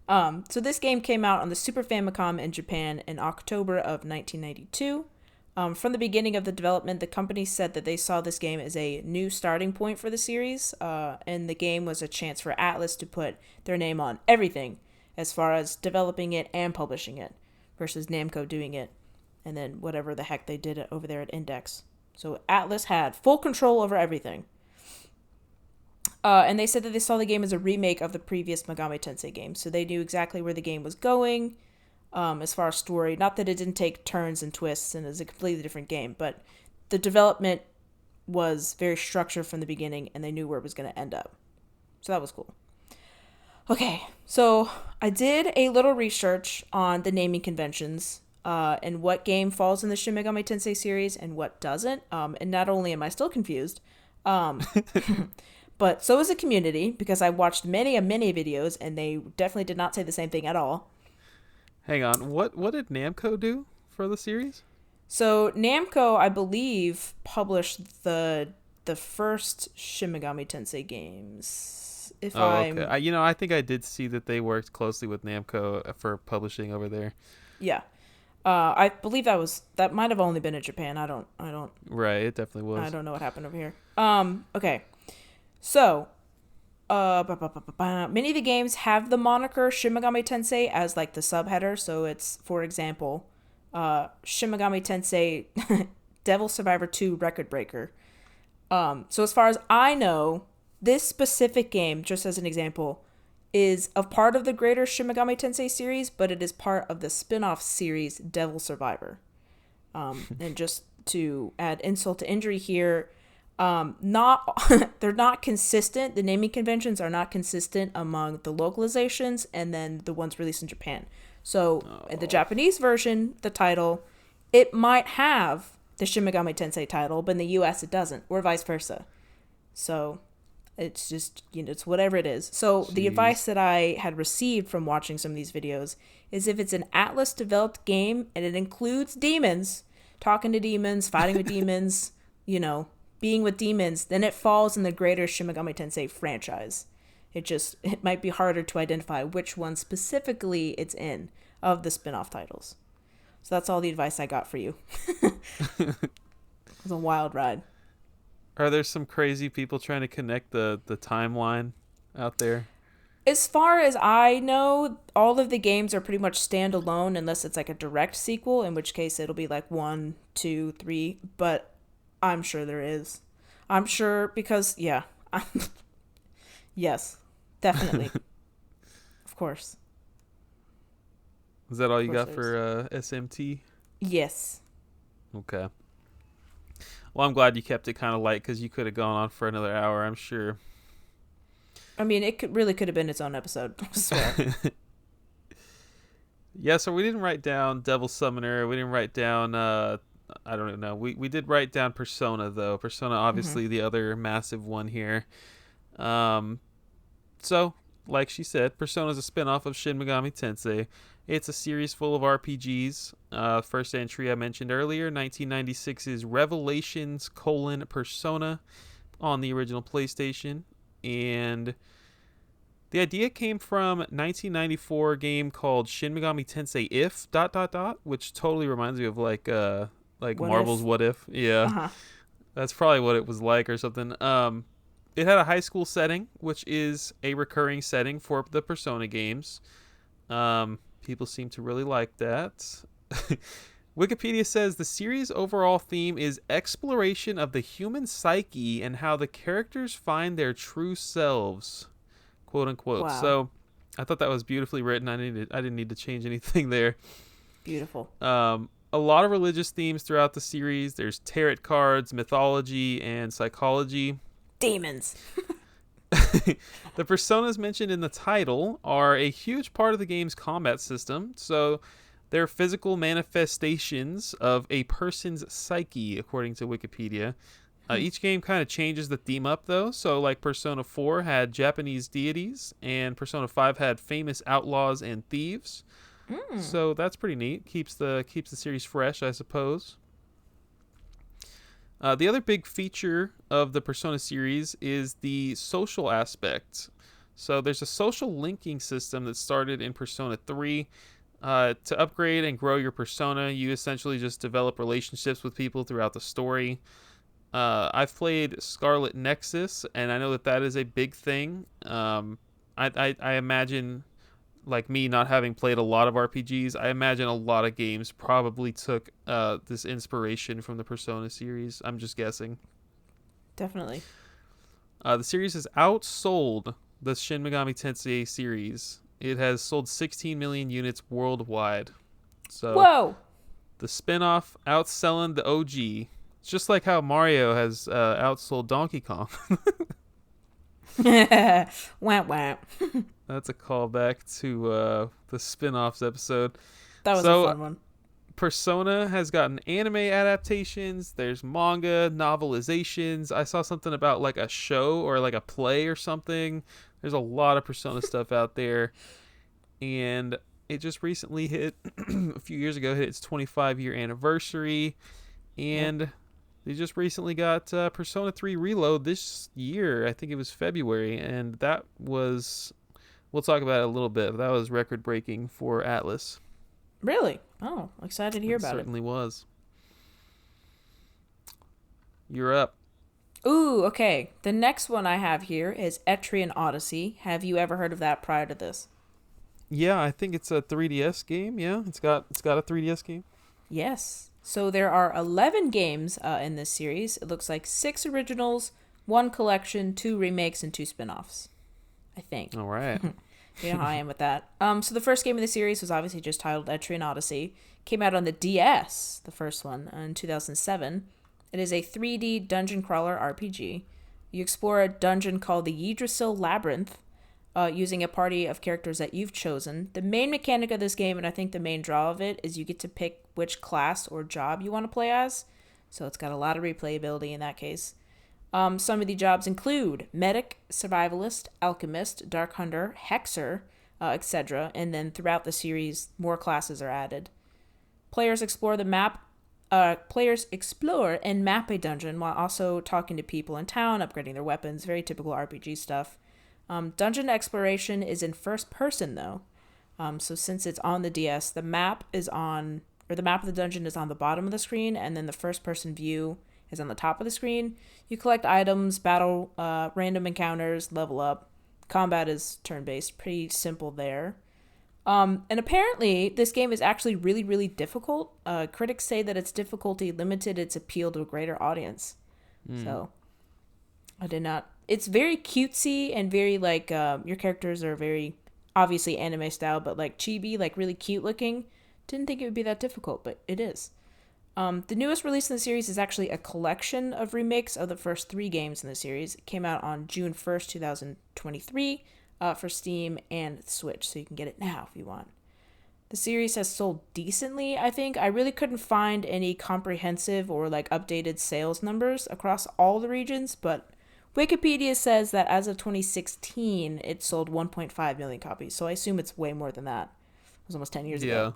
So this game came out on the Super Famicom in Japan in October of 1992. From the beginning of the development, the company said that they saw this game as a new starting point for the series, and the game was a chance for Atlus to put their name on everything, as far as developing it and publishing it, versus Namco doing it, and then whatever the heck they did over there at Index. So Atlus had full control over everything. And they said that they saw the game as a remake of the previous Megami Tensei game. So they knew exactly where the game was going as far as story. Not that it didn't take turns and twists and is a completely different game, but the development was very structured from the beginning and they knew where it was going to end up. So that was cool. Okay, so I did a little research on the naming conventions and what game falls in the Shin Megami Tensei series and what doesn't. And not only am I still confused, but so is the community, because I watched many videos and they definitely did not say the same thing at all. Hang on. What did Namco do for the series? So Namco, I believe, published the first Shin Megami Tensei games. If Okay. I think I did see that they worked closely with Namco for publishing over there. Yeah. I believe that might have only been in Japan. I don't. Right, it definitely was. I don't know what happened over here. Okay. So, many of the games have the moniker Shin Megami Tensei as like the subheader. So it's, for example, Shin Megami Tensei Devil Survivor 2 Record Breaker. So as far as I know, this specific game, just as an example, is a part of the greater Shin Megami Tensei series, but it is part of the spin-off series Devil Survivor. And just to add insult to injury here, they're not consistent. The naming conventions are not consistent among the localizations and then the ones released in Japan. So in the Japanese version, the title, it might have the Shin Megami Tensei title, but in the US it doesn't, or vice versa. So it's just, it's whatever it is. So the advice that I had received from watching some of these videos is if it's an Atlus developed game and it includes demons, talking to demons, fighting with demons, being with demons, then it falls in the greater Shin Megami Tensei franchise. It might be harder to identify which one specifically it's in of the spin-off titles. So that's all the advice I got for you. It was a wild ride. Are there some crazy people trying to connect the timeline out there? As far as I know, all of the games are pretty much standalone unless it's like a direct sequel, in which case it'll be like 1, 2, 3, but I'm sure there is. I'm sure because, yeah. Yes, definitely. Of course. Is that all you got for SMT? Yes. Okay. Well, I'm glad you kept it kind of light because you could have gone on for another hour, I'm sure. I mean, it really could have been its own episode, I swear. Yeah, so we didn't write down Devil Summoner. We didn't write down, I don't know. We did write down Persona, though. Persona, obviously, the other massive one here. So, like she said, Persona is a spinoff of Shin Megami Tensei. It's a series full of RPGs. First entry I mentioned earlier, 1996's Revelations: Persona on the original PlayStation. And the idea came from 1994 game called Shin Megami Tensei If ... which totally reminds me of like what Marvel's if? What If. Yeah. Uh-huh. That's probably what it was like or something. It had a high school setting, which is a recurring setting for the Persona games. People seem to really like that. Wikipedia says the series' overall theme is exploration of the human psyche and how the characters find their true selves, quote unquote. Wow. So I thought that was beautifully written. I didn't need to change anything there. Beautiful. A lot of religious themes throughout the series. There's tarot cards, mythology, and psychology. Demons. The personas mentioned in the title are a huge part of the game's combat system. So they're physical manifestations of a person's psyche, according to Wikipedia. Each game kind of changes the theme up, though. So, like, Persona 4 had Japanese deities, and Persona 5 had famous outlaws and thieves. So that's pretty neat. Keeps the series fresh, I suppose. The other big feature of the Persona series is the social aspect. So there's a social linking system that started in Persona 3. To upgrade and grow your persona, you essentially just develop relationships with people throughout the story. I've played Scarlet Nexus, and I know that is a big thing. I imagine like me not having played a lot of RPGs, I imagine a lot of games probably took this inspiration from the Persona series. I'm just guessing. Definitely. The series has outsold the Shin Megami Tensei series. It has sold 16 million units worldwide. So Whoa! the spin-off outselling the OG. It's just like how Mario has outsold Donkey Kong. Wah wah. That's a callback to the spin-offs episode. That was a So fun one. Persona has gotten anime adaptations. There's manga novelizations. I saw something about like a show or like a play or something. There's a lot of Persona stuff out there. And it just recently hit, a few years ago, hit its 25-year anniversary. And they just recently got Persona 3 Reload this year. I think it was February. And that was, we'll talk about it a little bit. That was record-breaking for Atlus. Really? Oh, excited to hear about it. Certainly was. You're up. Ooh, okay. The next one I have here is Etrian Odyssey. Have you ever heard of that prior to this? Yeah, I think it's a 3DS game. Yeah, it's got a 3DS game. Yes. So there are 11 games in this series. It looks like 6 originals, 1 collection, 2 remakes, and 2 spin-offs. I think. All right. You know how I am with that. So the first game of the series was obviously just titled Etrian Odyssey. Came out on the DS, the first one, in 2007. It is a 3D dungeon crawler RPG. You explore a dungeon called the Yggdrasil Labyrinth, using a party of characters that you've chosen. The main mechanic of this game, and I think the main draw of it, is you get to pick which class or job you want to play as. So it's got a lot of replayability in that case. Some of the jobs include medic, survivalist, alchemist, dark hunter, hexer, etc. And then throughout the series, more classes are added. Players explore and map a dungeon while also talking to people in town, upgrading their weapons. Very typical RPG stuff. Dungeon exploration is in first person though. So since it's on the DS, the map of the dungeon is on the bottom of the screen, and then the first person view is on the top of the screen. You collect items, battle random encounters, level up. Combat is turn-based, pretty simple there. And apparently, this game is actually really, really difficult. Critics say that its difficulty limited its appeal to a greater audience. So, I did not... It's very cutesy and very, like, your characters are very, obviously anime style, but, like, chibi, like, really cute looking. Didn't think it would be that difficult, but it is. The newest release in the series is actually a collection of remakes of the first 3 games in the series. It came out on June 1st, 2023 for Steam and Switch, so you can get it now if you want. The series has sold decently, I think. I really couldn't find any comprehensive or like updated sales numbers across all the regions, but Wikipedia says that as of 2016, it sold 1.5 million copies, so I assume it's way more than that. It was almost 10 years ago.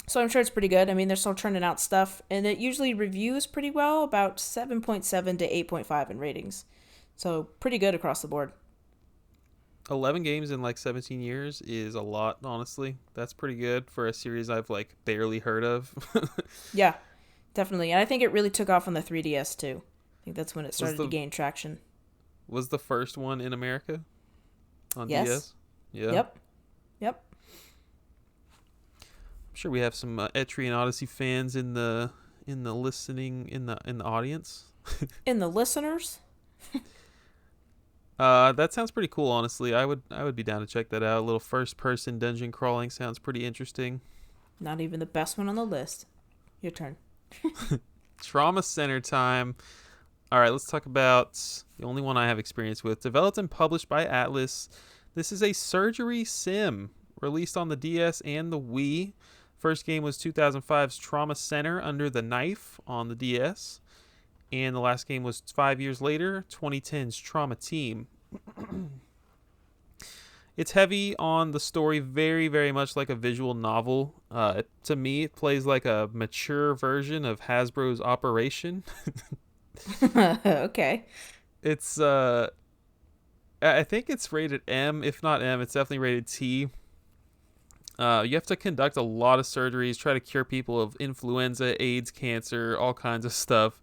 So I'm sure it's pretty good. I mean, they're still churning out stuff, and it usually reviews pretty well, about 7.7 to 8.5 in ratings. So pretty good across the board. 11 games in like 17 years is a lot, honestly. That's pretty good for a series I've like barely heard of. Yeah, definitely. And I think it really took off on the 3DS too. I think that's when it started to gain traction. Was the first one in America on yes. DS? Yeah. Yep. I'm sure we have some Etrian Odyssey fans in the audience. In the listeners? That sounds pretty cool, honestly. I would be down to check that out. A little first-person dungeon crawling sounds pretty interesting. Not even the best one on the list. Your turn. Trauma Center time. All right, let's talk about the only one I have experience with. Developed and published by Atlus. This is a surgery sim released on the DS and the Wii. First game was 2005's Trauma Center Under the Knife on the DS. And the last game was 5 years later, 2010's Trauma Team. It's heavy on the story, very, very much like a visual novel. To me, it plays like a mature version of Hasbro's Operation. Okay. It's, I think it's rated M. If not M, it's definitely rated T. You have to conduct a lot of surgeries, try to cure people of influenza, AIDS, cancer, all kinds of stuff.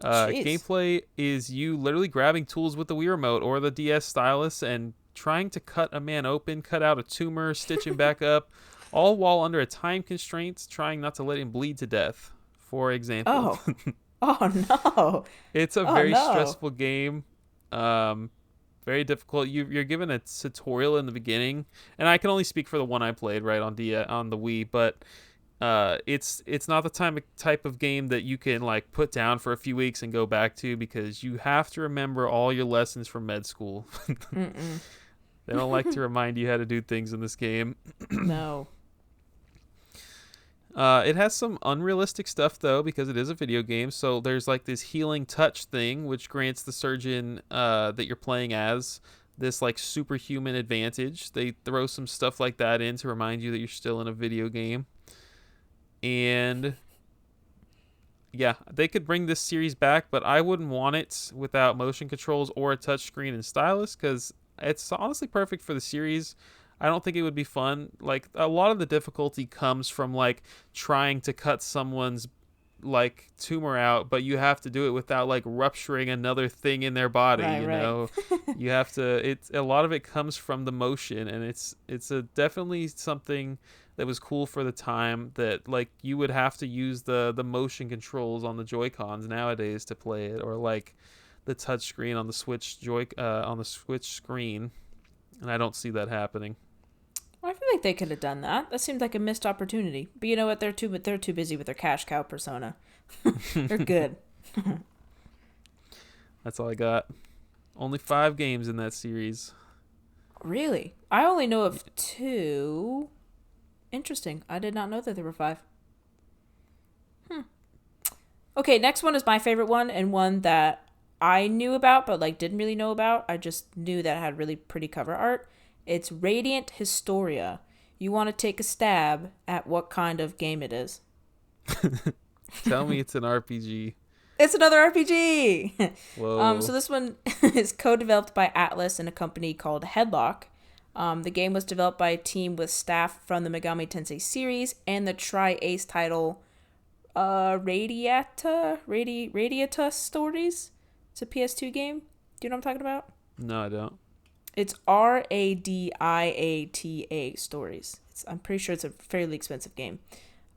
Gameplay is you literally grabbing tools with the Wii Remote or the DS stylus and trying to cut a man open, cut out a tumor, stitch him back up, all while under a time constraint, trying not to let him bleed to death, for example. Oh. Oh no. It's a Oh very no. stressful game. Um, Very difficult. You're given a tutorial in the beginning, and I can only speak for the one I played right on the Wii, but it's not the type of game that you can like put down for a few weeks and go back to, because you have to remember all your lessons from med school. Mm-mm. They don't like to remind you how to do things in this game. No. It has some unrealistic stuff though, because it is a video game. So there's like this healing touch thing, which grants the surgeon that you're playing as this like superhuman advantage. They throw some stuff like that in to remind you that you're still in a video game. And yeah, they could bring this series back, but I wouldn't want it without motion controls or a touchscreen and stylus, because it's honestly perfect for the series. I don't think it would be fun. Like, a lot of the difficulty comes from like trying to cut someone's like tumor out, but you have to do it without like rupturing another thing in their body, Right, you right. know. You have to, it's a lot of it comes from the motion, and it's a definitely something that was cool for the time, that like you would have to use the motion controls on the Joy-Cons nowadays to play it, or like the touch screen on the Switch screen, and I don't see that happening. Well, I feel like they could have done that. That seemed like a missed opportunity. But you know what? They're too busy with their cash cow persona. They're good. That's all I got. Only 5 games in that series. Really? I only know of 2. Interesting. I did not know that there were 5. Okay, next one is my favorite one, and one that I knew about but like didn't really know about. I just knew that it had really pretty cover art. It's Radiant Historia. You want to take a stab at what kind of game it is? Tell me it's an RPG. It's another RPG. So Whoa. this one is co-developed by Atlus and a company called Headlock. The game was developed by a team with staff from the Megami Tensei series and the Tri-Ace title Radiata Stories. It's a PS2 game. Do you know what I'm talking about? No, I don't. It's Radiata Stories. I'm pretty sure it's a fairly expensive game.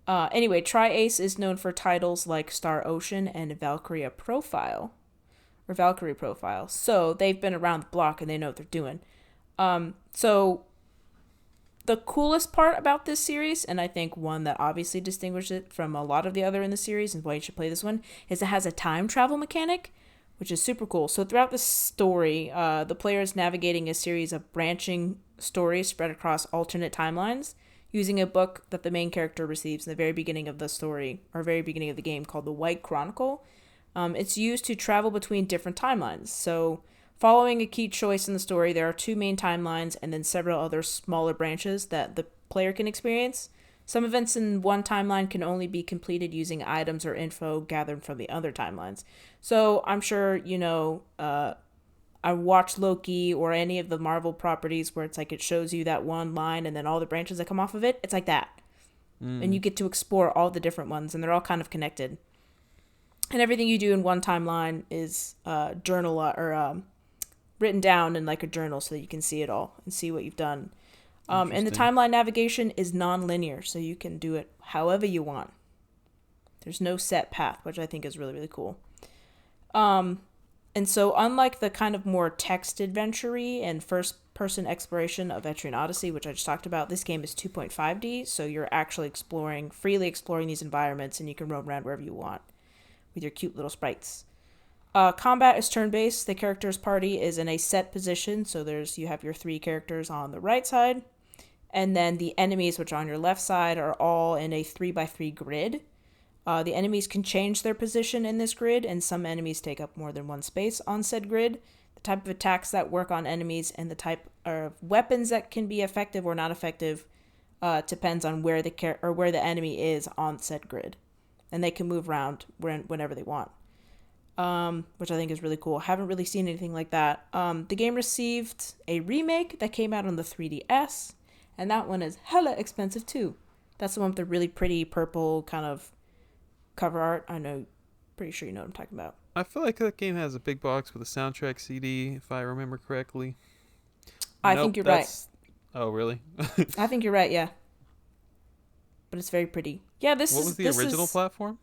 Anyway, Tri-Ace is known for titles like Star Ocean and Valkyrie Profile. So they've been around the block and they know what they're doing. So the coolest part about this series, and I think one that obviously distinguishes it from a lot of the other in the series and why you should play this one, is it has a time travel mechanic, which is super cool. So throughout the story, the player is navigating a series of branching stories spread across alternate timelines using a book that the main character receives in the very beginning of the story, or very beginning of the game, called the White Chronicle. It's used to travel between different timelines. So following a key choice in the story, there are 2 main timelines and then several other smaller branches that the player can experience. Some events in one timeline can only be completed using items or info gathered from the other timelines. So I'm sure, I watch Loki or any of the Marvel properties where it's like it shows you that one line and then all the branches that come off of it. It's like that. And you get to explore all the different ones, and they're all kind of connected. And everything you do in one timeline is written down in like a journal so that you can see it all and see what you've done. And the timeline navigation is non-linear, so you can do it however you want. There's no set path, which I think is really, really cool. And so unlike the kind of more text adventure-y and first-person exploration of Etrian Odyssey, which I just talked about, this game is 2.5D, so you're actually freely exploring these environments, and you can roam around wherever you want with your cute little sprites. Combat is turn-based. The character's party is in a set position, so you have your 3 characters on the right side, and then the enemies, which are on your left side, are all in a 3x3 grid. The enemies can change their position in this grid, and some enemies take up more than one space on said grid. The type of attacks that work on enemies and the type of weapons that can be effective or not effective depends on where the enemy is on said grid, and they can move around whenever they want, which I think is really cool. Haven't really seen anything like that. The game received a remake that came out on the 3DS, and that one is hella expensive too. That's the one with the really pretty purple kind of cover art. Pretty sure you know what I'm talking about. I feel like that game has a big box with a soundtrack CD, if I remember correctly. I Nope, think you're right. that's. Oh, really? I think you're right. Yeah, but it's very pretty. Yeah, What was the original platform?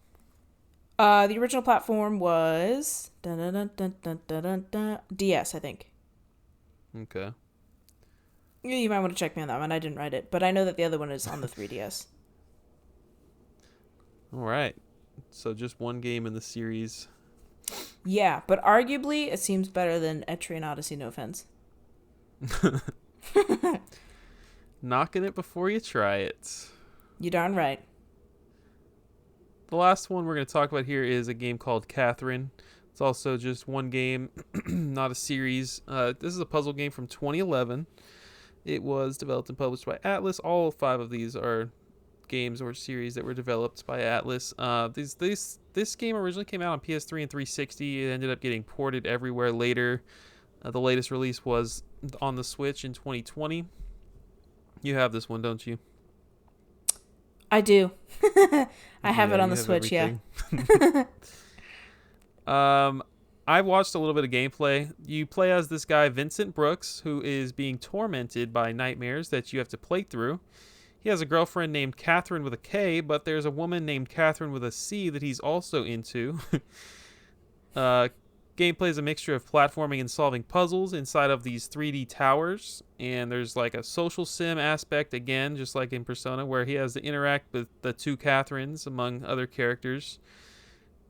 the original platform was dun, dun, dun, dun, dun, dun, dun, dun, DS, I think. Okay. You might want to check me on that one. I didn't write it, but I know that the other one is on the 3DS. All right. So just one game in the series. Yeah, but arguably it seems better than Etrian Odyssey. No offense. Knocking it before you try it. You darn right. The last one we're going to talk about here is a game called Catherine. It's also just one game, not a series. This is a puzzle game from 2011. It was developed and published by Atlus. All 5 of these are games or series that were developed by Atlus. This game originally came out on PS3 and 360. It ended up getting ported everywhere later. The latest release was on the Switch in 2020. You have this one, don't you? I do. I have Yeah, it on you the have Switch, everything. yeah. I watched a little bit of gameplay. You play as this guy, Vincent Brooks, who is being tormented by nightmares that you have to play through. He has a girlfriend named Catherine with a K, but there's a woman named Catherine with a C that he's also into. Gameplay is a mixture of platforming and solving puzzles inside of these 3D towers, and there's like a social sim aspect again, just like in Persona, where he has to interact with the 2 Catherines among other characters.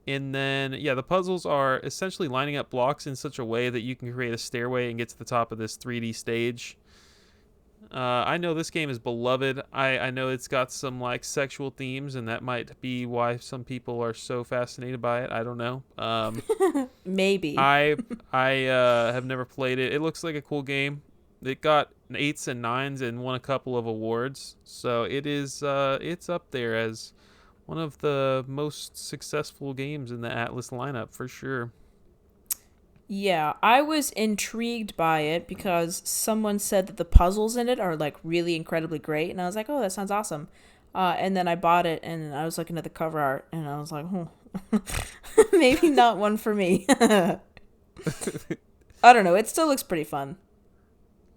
And then, yeah, the puzzles are essentially lining up blocks in such a way that you can create a stairway and get to the top of this 3D stage. I know this game is beloved. I know it's got some like sexual themes, and that might be why some people are so fascinated by it. I don't know. Maybe. I have never played it. It looks like a cool game. It got 8s and 9s and won a couple of awards, so it is it's up there as one of the most successful games in the Atlus lineup for sure. Yeah, I was intrigued by it because someone said that the puzzles in it are like really incredibly great, and I was like, "Oh, that sounds awesome." And then I bought it, and I was looking at the cover art, and I was like, maybe not one for me." I don't know. It still looks pretty fun.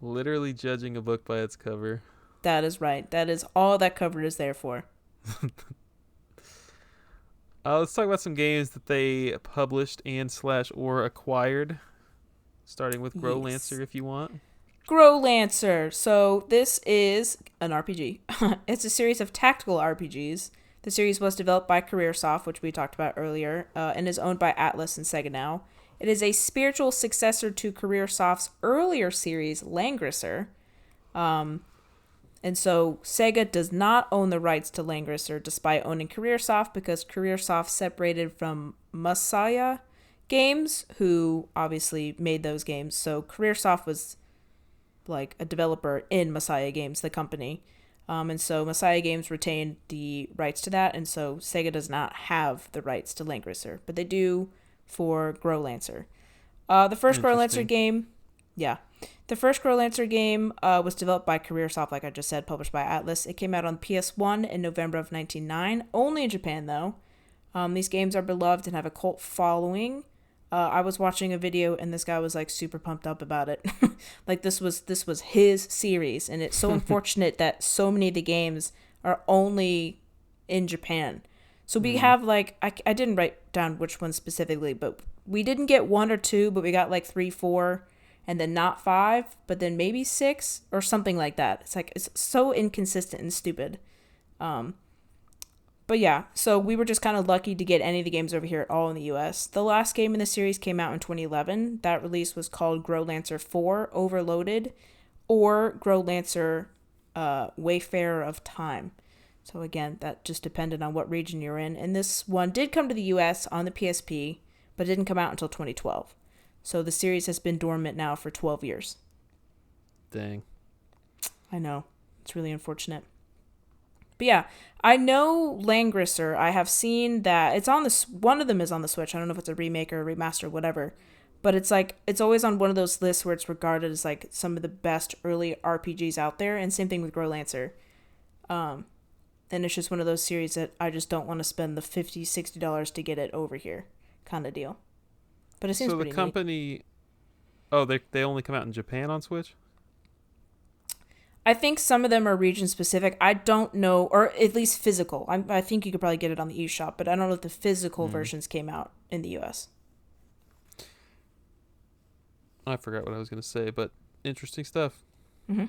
Literally judging a book by its cover. That is right. That is all that cover is there for. Let's talk about some games that they published and / or acquired. Starting with Grow Lancer, if you want. Grow Lancer. So this is an RPG. It's a series of tactical RPGs. The series was developed by CareerSoft, which we talked about earlier, and is owned by Atlus and Sega now. It is a spiritual successor to CareerSoft's earlier series, Langrisser. And so Sega does not own the rights to Langrisser despite owning CareerSoft, because CareerSoft separated from Masaya Games, who obviously made those games. So CareerSoft was like a developer in Masaya Games, the company. And so Masaya Games retained the rights to that, and so Sega does not have the rights to Langrisser, but they do for Grow Lancer. The first Grow Lancer game, the first Grow Lancer game was developed by CareerSoft, like I just said, published by Atlus. It came out on PS1 in November of 1999, only in Japan though. These games are beloved and have a cult following. I was watching a video and this guy was like super pumped up about it. Like this was his series, and it's so unfortunate that so many of the games are only in Japan. So we have like I didn't write down which one specifically, but we didn't get 1 or 2, but we got like 3, 4, and then not 5, but then maybe 6 or something like that. It's like it's so inconsistent and stupid. But yeah, so we were just kind of lucky to get any of the games over here at all in the US. The last game in the series came out in 2011. That release was called Grow Lancer 4 Overloaded, or Grow Lancer Wayfarer of Time. So again, that just depended on what region you're in. And this one did come to the US on the PSP, but didn't come out until 2012. So the series has been dormant now for 12 years. Dang. I know. It's really unfortunate. But yeah, I know Langrisser. I have seen that it's on the one of them is on the Switch. I don't know if it's a remake or a remaster or whatever, but it's like it's always on one of those lists where it's regarded as like some of the best early RPGs out there. And same thing with Grow Lancer. And it's just one of those series that I just don't want to spend the $50, $60 to get it over here, kind of deal. But it seems so pretty the company. neat. Oh, they only come out in Japan on Switch? I think some of them are region specific. I don't know, or at least physical. I think you could probably get it on the eShop, but I don't know if the physical versions came out in the US. I forgot what I was going to say, but interesting stuff. Mm-hmm.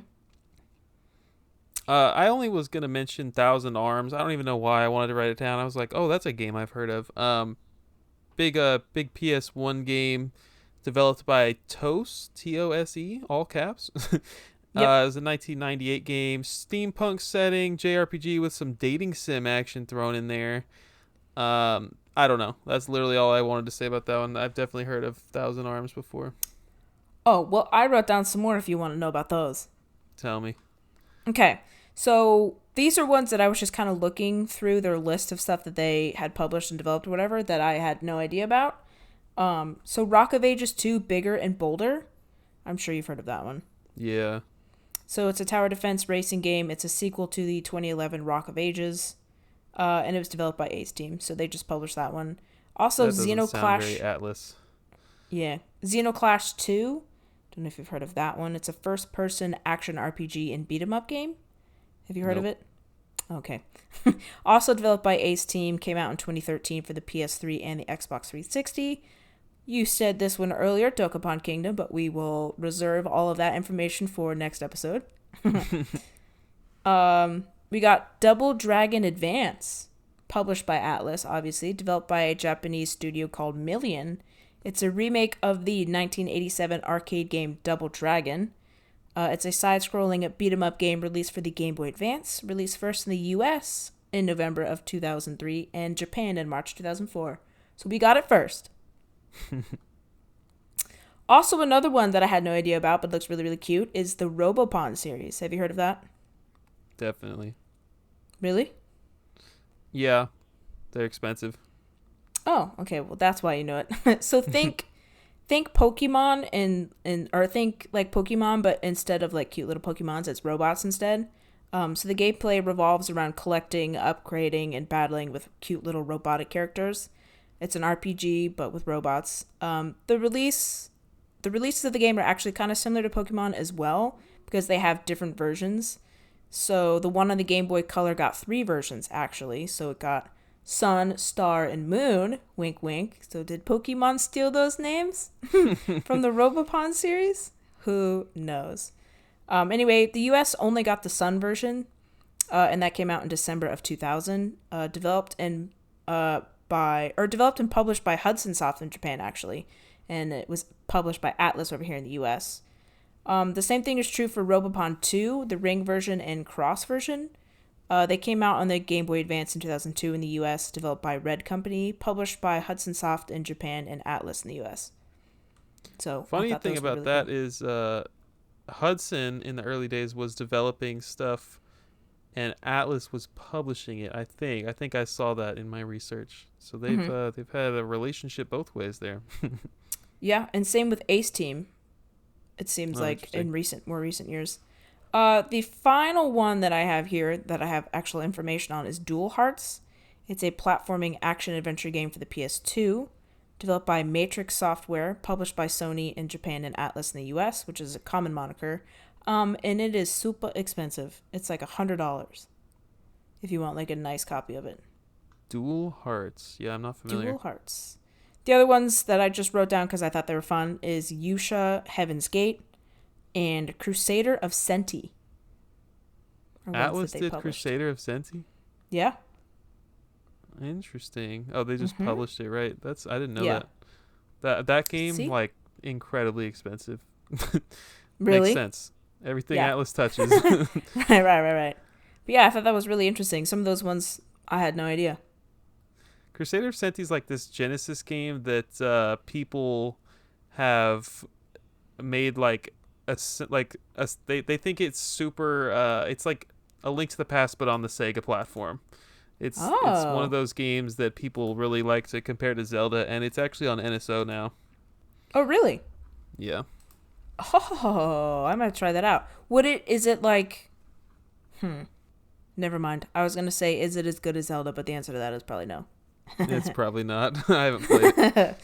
I only was going to mention Thousand Arms. I don't even know why I wanted to write it down. I was like, oh, that's a game I've heard of. Big PS1 game developed by TOSE, Tose, all caps. It Yep. was a 1998 game, steampunk setting, JRPG with some dating sim action thrown in there. I don't know. That's literally all I wanted to say about that one. I've definitely heard of Thousand Arms before. Oh, well, I wrote down some more if you want to know about those. Tell me. Okay. So these are ones that I was just kind of looking through their list of stuff that they had published and developed or whatever that I had no idea about. So Rock of Ages 2, Bigger and Bolder. I'm sure you've heard of that one. Yeah. So it's a tower defense racing game. It's a sequel to the 2011 Rock of Ages. And it was developed by Ace Team. So they just published that one. Also, That doesn't sound Xenoclash. very Atlus. Yeah. Xenoclash 2. Don't know if you've heard of that one. It's a first-person action RPG and beat-em-up game. Have you heard of Nope. it? Okay. Also developed by Ace Team, came out in 2013 for the PS3 and the Xbox 360. You said this one earlier, Dokapon Kingdom, but we will reserve all of that information for next episode. We got Double Dragon Advance, published by Atlus, obviously, developed by a Japanese studio called Million. It's a remake of the 1987 arcade game Double Dragon. It's a side-scrolling beat-em-up game released for the Game Boy Advance, released first in the US in November of 2003 and Japan in March 2004. So we got it first. Also, another one that I had no idea about but looks really, really cute is the Robopon series. Have you heard of that? Definitely. Really? Yeah. They're expensive. Oh, okay. Well, that's why you know it. So think Pokemon and or think like Pokemon, but instead of like cute little Pokemons, it's robots instead. So the gameplay revolves around collecting, upgrading, and battling with cute little robotic characters. It's an RPG, but with robots. The releases of the game are actually kind of similar to Pokemon as well, because they have different versions. So the one on the Game Boy Color got 3 versions, actually. So it got Sun, Star, and Moon. Wink, wink. So did Pokemon steal those names from the Robopon series? Who knows? Anyway, the US only got the Sun version, and that came out in December of 2000. Developed and published by Hudson Soft in Japan, actually, and it was published by Atlus over here in the US. The same thing is true for Robopon 2, the Ring version and Cross version. They came out on the Game Boy Advance in 2002 in the US, developed by Red Company, published by Hudson Soft in Japan and Atlus in the US. So Funny thing about really that cool. is Hudson in the early days was developing stuff and Atlus was publishing it, I think. I think I saw that in my research. So they've had a relationship both ways there. Yeah, and same with Ace Team. It seems Oh, like in interesting. more recent years. The final one that I have here that I have actual information on is Dual Hearts. It's a platforming action adventure game for the PS2, developed by Matrix Software, published by Sony in Japan and Atlus in the US, which is a common moniker. And it is super expensive. It's like $100 if you want like a nice copy of it. Dual Hearts. Yeah, I'm not familiar. Dual Hearts. The other ones that I just wrote down because I thought they were fun is Yusha Heaven's Gate and Crusader of Senti. Atlas did Crusader of Senti? Yeah. Interesting. Oh, they just published it, right? I didn't know Yeah. That game, See? like, incredibly expensive. Really? Makes sense. Everything Yeah. Atlas touches. Right. But yeah, I thought that was really interesting. Some of those ones I had no idea. Crusader of Senti is like this Genesis game that people have made like they think it's super it's like a Link to the Past but on the Sega platform. It's one of those games that people really like to compare to Zelda, and it's actually on NSO now. Oh, really? Yeah. Oh, I might try that out. Is it like never mind. I was going to say is it as good as Zelda, but the answer to that is probably no. It's probably not. I haven't played it.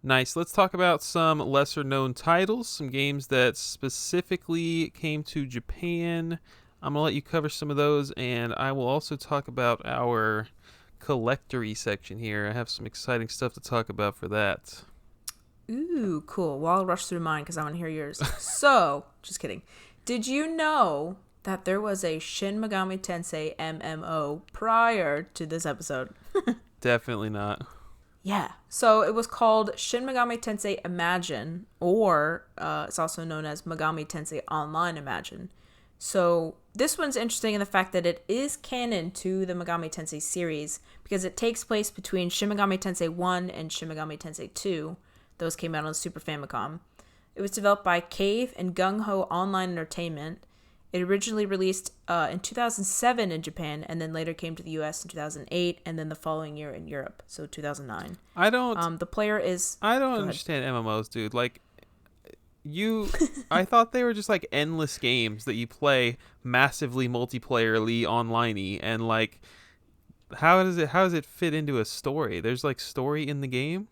Nice. Let's talk about some lesser known titles, some games that specifically came to Japan. I'm going to let you cover some of those, and I will also talk about our collectory section here. I have some exciting stuff to talk about for that. Ooh, cool. Well, I'll rush through mine because I want to hear yours. So, just kidding. Did you know that there was a Shin Megami Tensei MMO prior to this episode? Definitely not. Yeah. So it was called Shin Megami Tensei Imagine, or it's also known as Megami Tensei Online Imagine. So this one's interesting in the fact that it is canon to the Megami Tensei series because it takes place between Shin Megami Tensei 1 and Shin Megami Tensei 2. Those came out on Super Famicom. It was developed by Cave and Gung Ho Online Entertainment. It originally released in 2007 in Japan, and then later came to the US in 2008, and then the following year in Europe, so 2009. The player is... I don't understand MMOs, dude. Like, I thought they were just like endless games that you play massively multiplayerly online-y, and like, how does it fit into a story? There's like story in the game?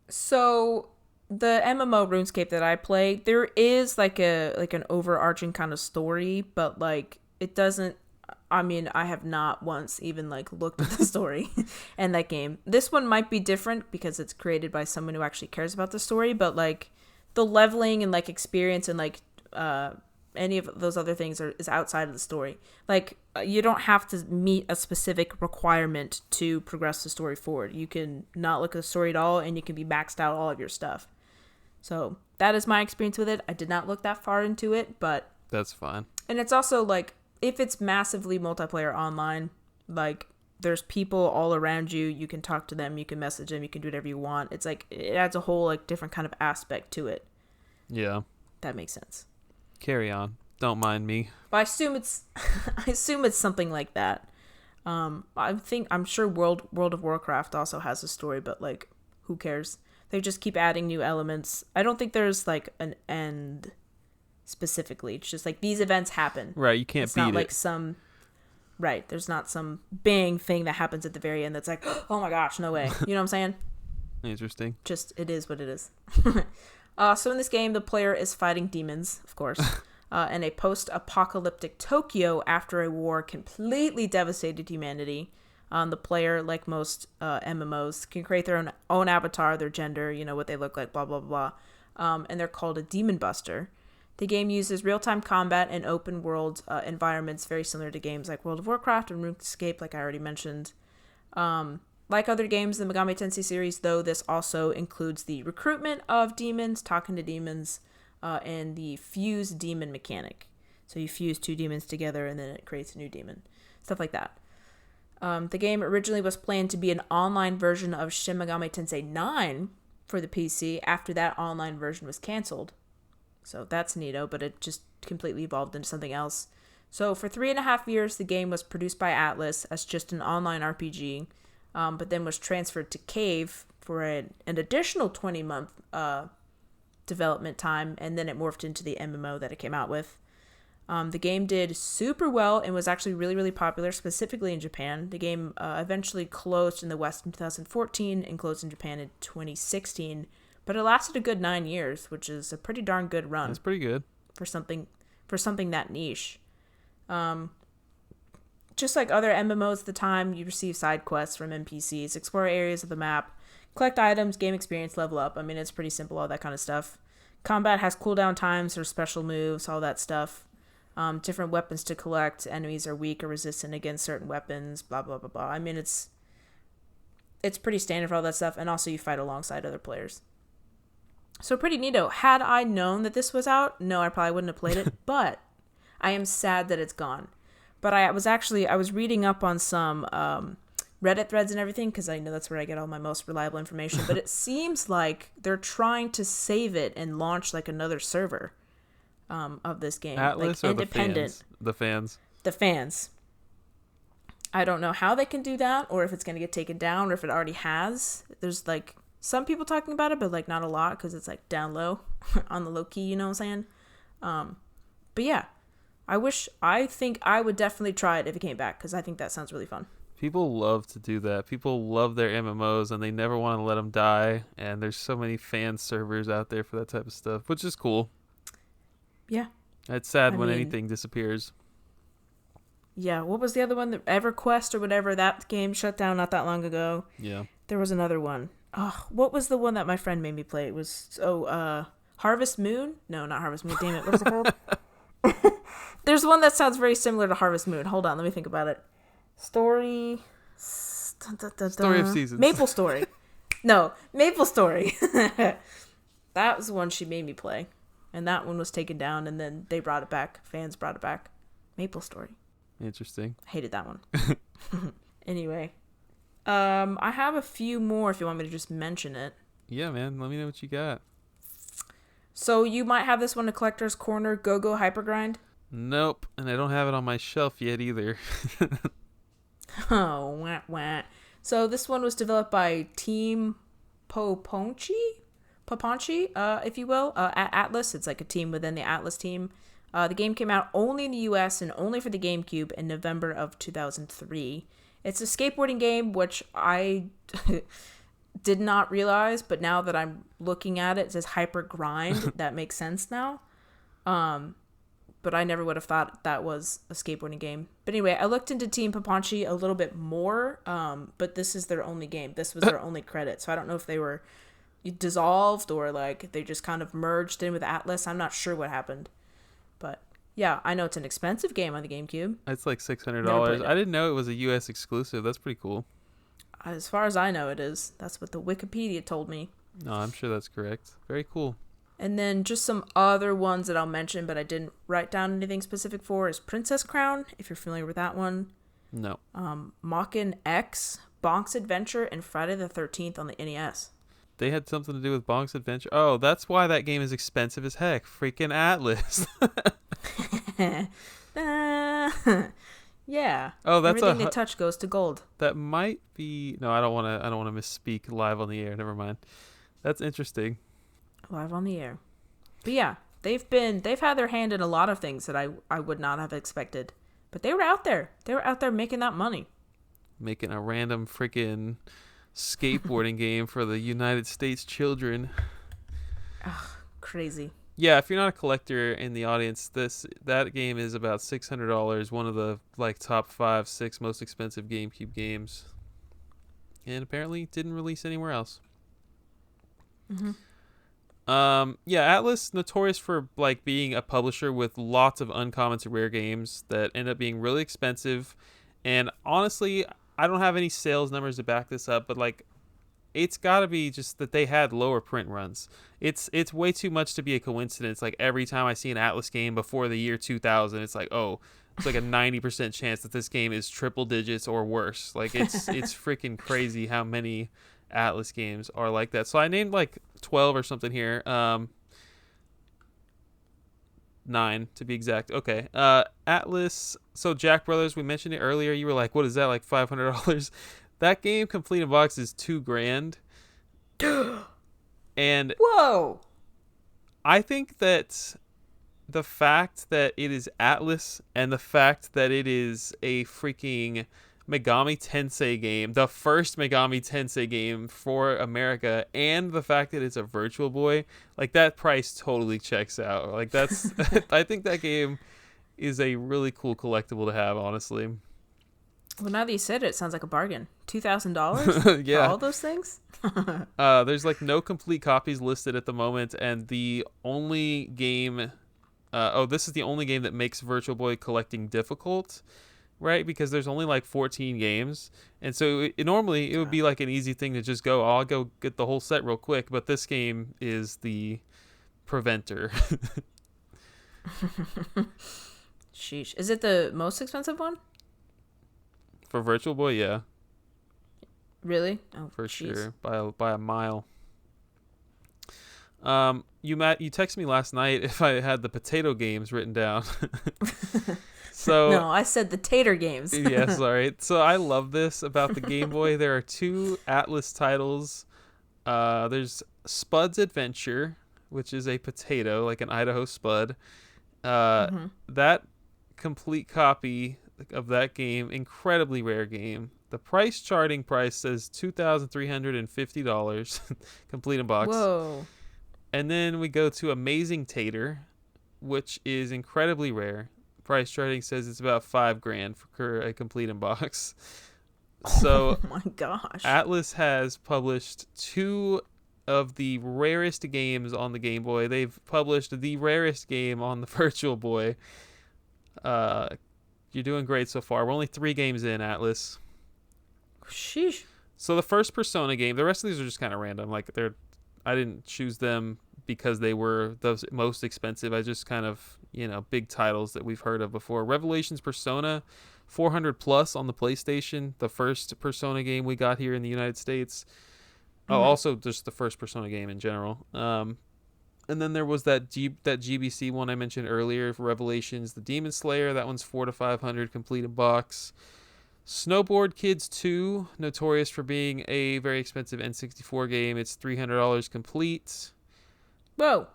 So... the MMO RuneScape that I play, there is like an overarching kind of story, but like it doesn't. I mean, I have not once even like looked at the story in that game. This one might be different because it's created by someone who actually cares about the story, but like the leveling and like experience and like any of those other things is outside of the story. Like you don't have to meet a specific requirement to progress the story forward. You can not look at the story at all, and you can be maxed out all of your stuff. So that is my experience with it. I did not look that far into it, but... that's fine. And it's also, like, if it's massively multiplayer online, like, there's people all around you. You can talk to them. You can message them. You can do whatever you want. It's, like, it adds a whole, like, different kind of aspect to it. Yeah. That makes sense. Carry on. Don't mind me. But I assume it's... I assume it's something like that. I'm sure World of Warcraft also has a story, but, like, who cares? They just keep adding new elements. I don't think there's, like, an end specifically. It's just, like, these events happen. Right, you can't beat it. It's not like some... Right, there's not some bang thing that happens at the very end that's like, oh my gosh, no way. You know what I'm saying? Interesting. Just, it is what it is. So in this game, the player is fighting demons, of course, in a post-apocalyptic Tokyo after a war completely devastated humanity. The player, like most MMOs, can create their own avatar, their gender, you know, what they look like, blah, blah, blah. And they're called a demon buster. The game uses real-time combat and open-world environments very similar to games like World of Warcraft and RuneScape, like I already mentioned. Like other games in the Megami Tensei series, though, this also includes the recruitment of demons, talking to demons, and the fuse demon mechanic. So you fuse two demons together and then it creates a new demon. Stuff like that. The game originally was planned to be an online version of Shin Megami Tensei 9 for the PC after that online version was canceled. So that's neato, but it just completely evolved into something else. So for 3.5 years, the game was produced by Atlus as just an online RPG, but then was transferred to Cave for an additional 20-month development time, and then it morphed into the MMO that it came out with. The game did super well and was actually really, really popular, specifically in Japan. The game eventually closed in the West in 2014 and closed in Japan in 2016, but it lasted a good 9 years, which is a pretty darn good run. That's pretty good for something that niche. Just like other MMOs at the time, you receive side quests from NPCs, explore areas of the map, collect items, gain experience, level up. I mean, it's pretty simple, all that kind of stuff. Combat has cooldown times or special moves, all that stuff. Different weapons to collect. Enemies are weak or resistant against certain weapons, blah, blah, blah, blah. I mean, it's pretty standard for all that stuff, and also you fight alongside other players. So pretty neato. Had I known that this was out, no, I probably wouldn't have played it, but I am sad that it's gone. But I was reading up on some Reddit threads and everything, because I know that's where I get all my most reliable information, but it seems like they're trying to save it and launch like another server of this game. Atlus, like or independent. The fans? The fans. I don't know how they can do that, or if it's going to get taken down, or if it already has. There's like some people talking about it, but like not a lot, because it's like down low on the low key, you know what I'm saying? But yeah, I think I would definitely try it if it came back, because I think that sounds really fun. People love to do that. People love their MMOs and they never want to let them die. And there's so many fan servers out there for that type of stuff, which is cool. Yeah. It's sad I when mean, anything disappears. Yeah, what was the other one? The EverQuest or whatever, that game shut down not that long ago. Yeah. There was another one. Oh, what was the one that my friend made me play? It was Harvest Moon? No, not Harvest Moon. Damn it. What is it called? There's one that sounds very similar to Harvest Moon. Hold on, let me think about it. Story Story of Seasons. Maple Story. No, Maple Story. That was the one she made me play. And that one was taken down and then they brought it back. Fans brought it back. Maple Story. Interesting. Hated that one. Anyway. I have a few more if you want me to just mention it. Yeah, man. Let me know what you got. So you might have this one, a Collector's Corner, Go-Go Hypergrind. Nope. And I don't have it on my shelf yet either. Oh, wah, wah. So this one was developed by Team Papanchi, if you will, at Atlus. It's like a team within the Atlus team. The game came out only in the US and only for the GameCube in November of 2003. It's a skateboarding game, which I did not realize, but now that I'm looking at it, it says Hyper Grind. That makes sense now. But I never would have thought that was a skateboarding game. But anyway, I looked into Team Papanchi a little bit more, but this is their only game. This was their only credit. So I don't know if they were dissolved or like they just kind of merged in with Atlus. I'm not sure what happened. But yeah, I know it's an expensive game on the GameCube. It's like $600. I didn't know it was a US exclusive. That's pretty cool. As far as I know, it is. That's what the Wikipedia told me. No, I'm sure that's correct. Very cool. And then just some other ones that I'll mention, but I didn't write down anything specific for, is Princess Crown, if you're familiar with that one. No. Mockin' X, Bonk's Adventure, and Friday the 13th on the NES. They had something to do with Bonk's Adventure. Oh, that's why that game is expensive as heck. Freaking Atlus. Yeah. Oh, that's everything they touch goes to gold. That might be. No, I don't want to misspeak live on the air. Never mind. That's interesting. Live on the air. But yeah, they've had their hand in a lot of things that I would not have expected. But they were out there. They were out there making that money. Making a random freaking skateboarding game for the United States children. Ugh, crazy. Yeah, if you're not a collector in the audience, that game is about $600. One of the like top 5-6 most expensive GameCube games, and apparently didn't release anywhere else. Mm-hmm. Yeah, Atlus notorious for like being a publisher with lots of uncommon to rare games that end up being really expensive. And honestly, I don't have any sales numbers to back this up, but like it's got to be just that they had lower print runs. It's way too much to be a coincidence. Like every time I see an Atlus game before the year 2000, it's like, oh, it's like a 90% chance that this game is triple digits or worse. Like it's freaking crazy how many Atlus games are like that. So I named like 12 or something here. 9 to be exact. Okay. Atlus. So Jack Brothers, we mentioned it earlier. You were like, what is that? Like $500? That game complete in box is $2,000. And whoa. I think that the fact that it is Atlus and the fact that it is a freaking Megami Tensei game, the first Megami Tensei game for America, and the fact that it's a Virtual Boy, like that price totally checks out. Like that's, I think that game is a really cool collectible to have, honestly. Well, now that you said it, it sounds like a bargain. $2,000 yeah. for all those things? There's like no complete copies listed at the moment, and the only game, this is the only game that makes Virtual Boy collecting difficult. Right, because there's only like 14 games, and so normally it would be like an easy thing to just go, I'll go get the whole set real quick, but this game is the preventer. Sheesh. Is it the most expensive one? For Virtual Boy, yeah. Really? Oh, for geez. sure, by a mile. You texted me last night if I had the potato games written down. So no, I said the tater games. Yeah, sorry. So I love this about the Game Boy. There are 2 Atlus titles. There's Spud's Adventure, which is a potato, like an Idaho Spud. That complete copy of that game, incredibly rare game. The price charting price says $2,350 complete in box. Whoa. And then we go to Amazing Tater, which is incredibly rare. Price charting says it's about $5,000 for a complete in box. So Oh my gosh. Atlus has published two of the rarest games on the Game Boy. They've published the rarest game on the Virtual Boy. You're doing great so far. We're only 3 games in, Atlus. Sheesh. So the first Persona game, the rest of these are just kind of random. Like I didn't choose them because they were the most expensive. I just kind of, big titles that we've heard of before. Revelations Persona, 400 plus on the PlayStation. The first Persona game we got here in the United States. Oh, also just the first Persona game in general. And then there was that GBC one I mentioned earlier, Revelations, the Demon Slayer. That one's 400 to 500 complete in box. Snowboard Kids 2, notorious for being a very expensive N64 game. It's $300 complete. Whoa.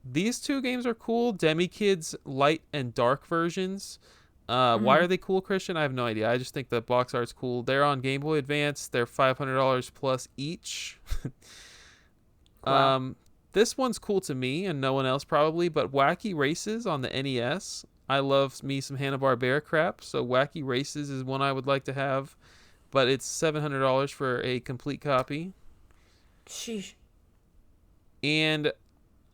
These 2 games are cool. Demi Kids light and dark versions. Why are they cool, Christian? I have no idea. I just think the box art's cool. They're on Game Boy Advance. They're $500 plus each. Wow. This one's cool to me and no one else probably, but Wacky Races on the NES. I love me some Hanna-Barbera crap, so Wacky Races is one I would like to have, but it's $700 for a complete copy. Sheesh. And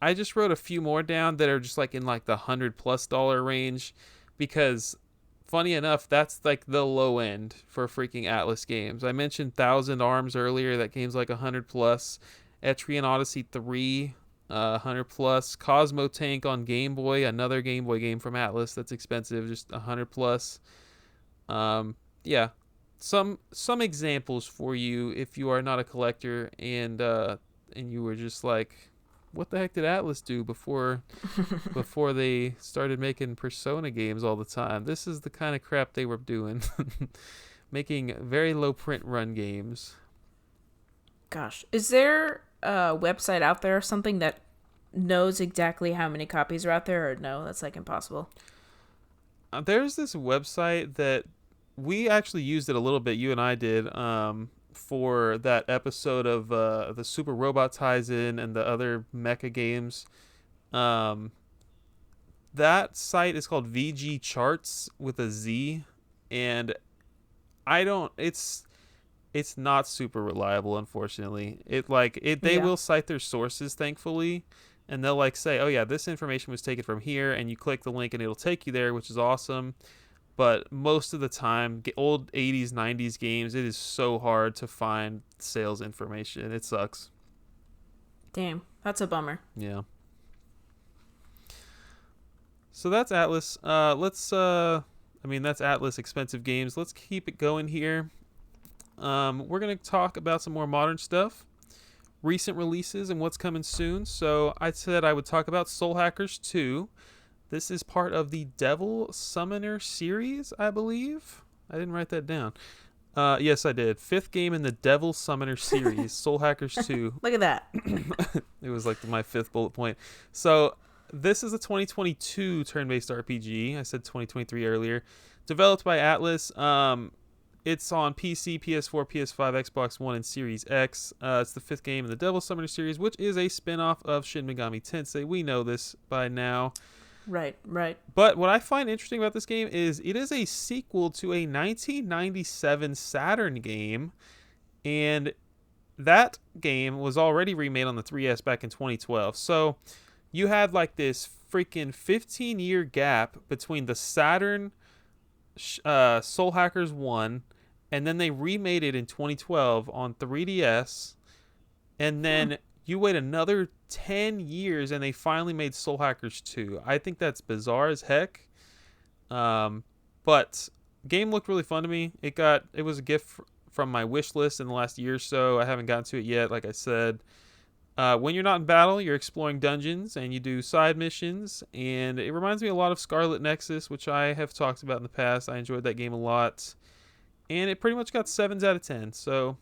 I just wrote a few more down that are just like in like the $100+ range, because funny enough, that's like the low end for freaking Atlus games. I mentioned Thousand Arms earlier. That game's like 100+. Etrian Odyssey 3, 100+. Cosmo Tank on Game Boy, another Game Boy game from Atlus that's expensive, just 100+. Yeah, some examples for you if you are not a collector and you were just like, what the heck did Atlus do before they started making Persona games all the time? This is the kind of crap they were doing. Making very low print run games. Gosh. Is there a website out there or something that knows exactly how many copies are out there, or no, that's like impossible? There's this website that we actually used it a little bit, you and I did, for that episode of the Super Robot Ties-In and the other mecha games. That site is called VG Charts with a Z, and it's not super reliable, unfortunately. They will cite their sources, thankfully, and they'll like say, oh yeah, this information was taken from here, and you click the link and it'll take you there, which is awesome. But most of the time, old 80s, 90s games, it is so hard to find sales information. It sucks. Damn, that's a bummer. Yeah. So that's Atlus. That's Atlus expensive games. Let's keep it going here. We're going to talk about some more modern stuff, recent releases, and what's coming soon. So I said I would talk about Soul Hackers 2. This is part of the Devil Summoner series, I believe. I didn't write that down. Yes, I did. 5th game in the Devil Summoner series, Soul Hackers 2. Look at that. It was like my 5th bullet point. So this is a 2022 turn-based RPG. I said 2023 earlier. Developed by Atlus. It's on PC, PS4, PS5, Xbox One, and Series X. It's the 5th game in the Devil Summoner series, which is a spin-off of Shin Megami Tensei. We know this by now. Right. But what I find interesting about this game is it is a sequel to a 1997 Saturn game, and that game was already remade on the 3DS back in 2012. So you had like this freaking 15-year gap between the Saturn Soul Hackers 1, and then they remade it in 2012 on 3DS, and then you wait another 10 years and they finally made Soul Hackers 2. I think that's bizarre as heck. But game looked really fun to me. It was a gift from my wish list in the last year or so. I haven't gotten to it yet, like I said. When you're not in battle, you're exploring dungeons and you do side missions, and it reminds me a lot of Scarlet Nexus, which I have talked about in the past. I enjoyed that game a lot, and it pretty much got 7s out of 10, so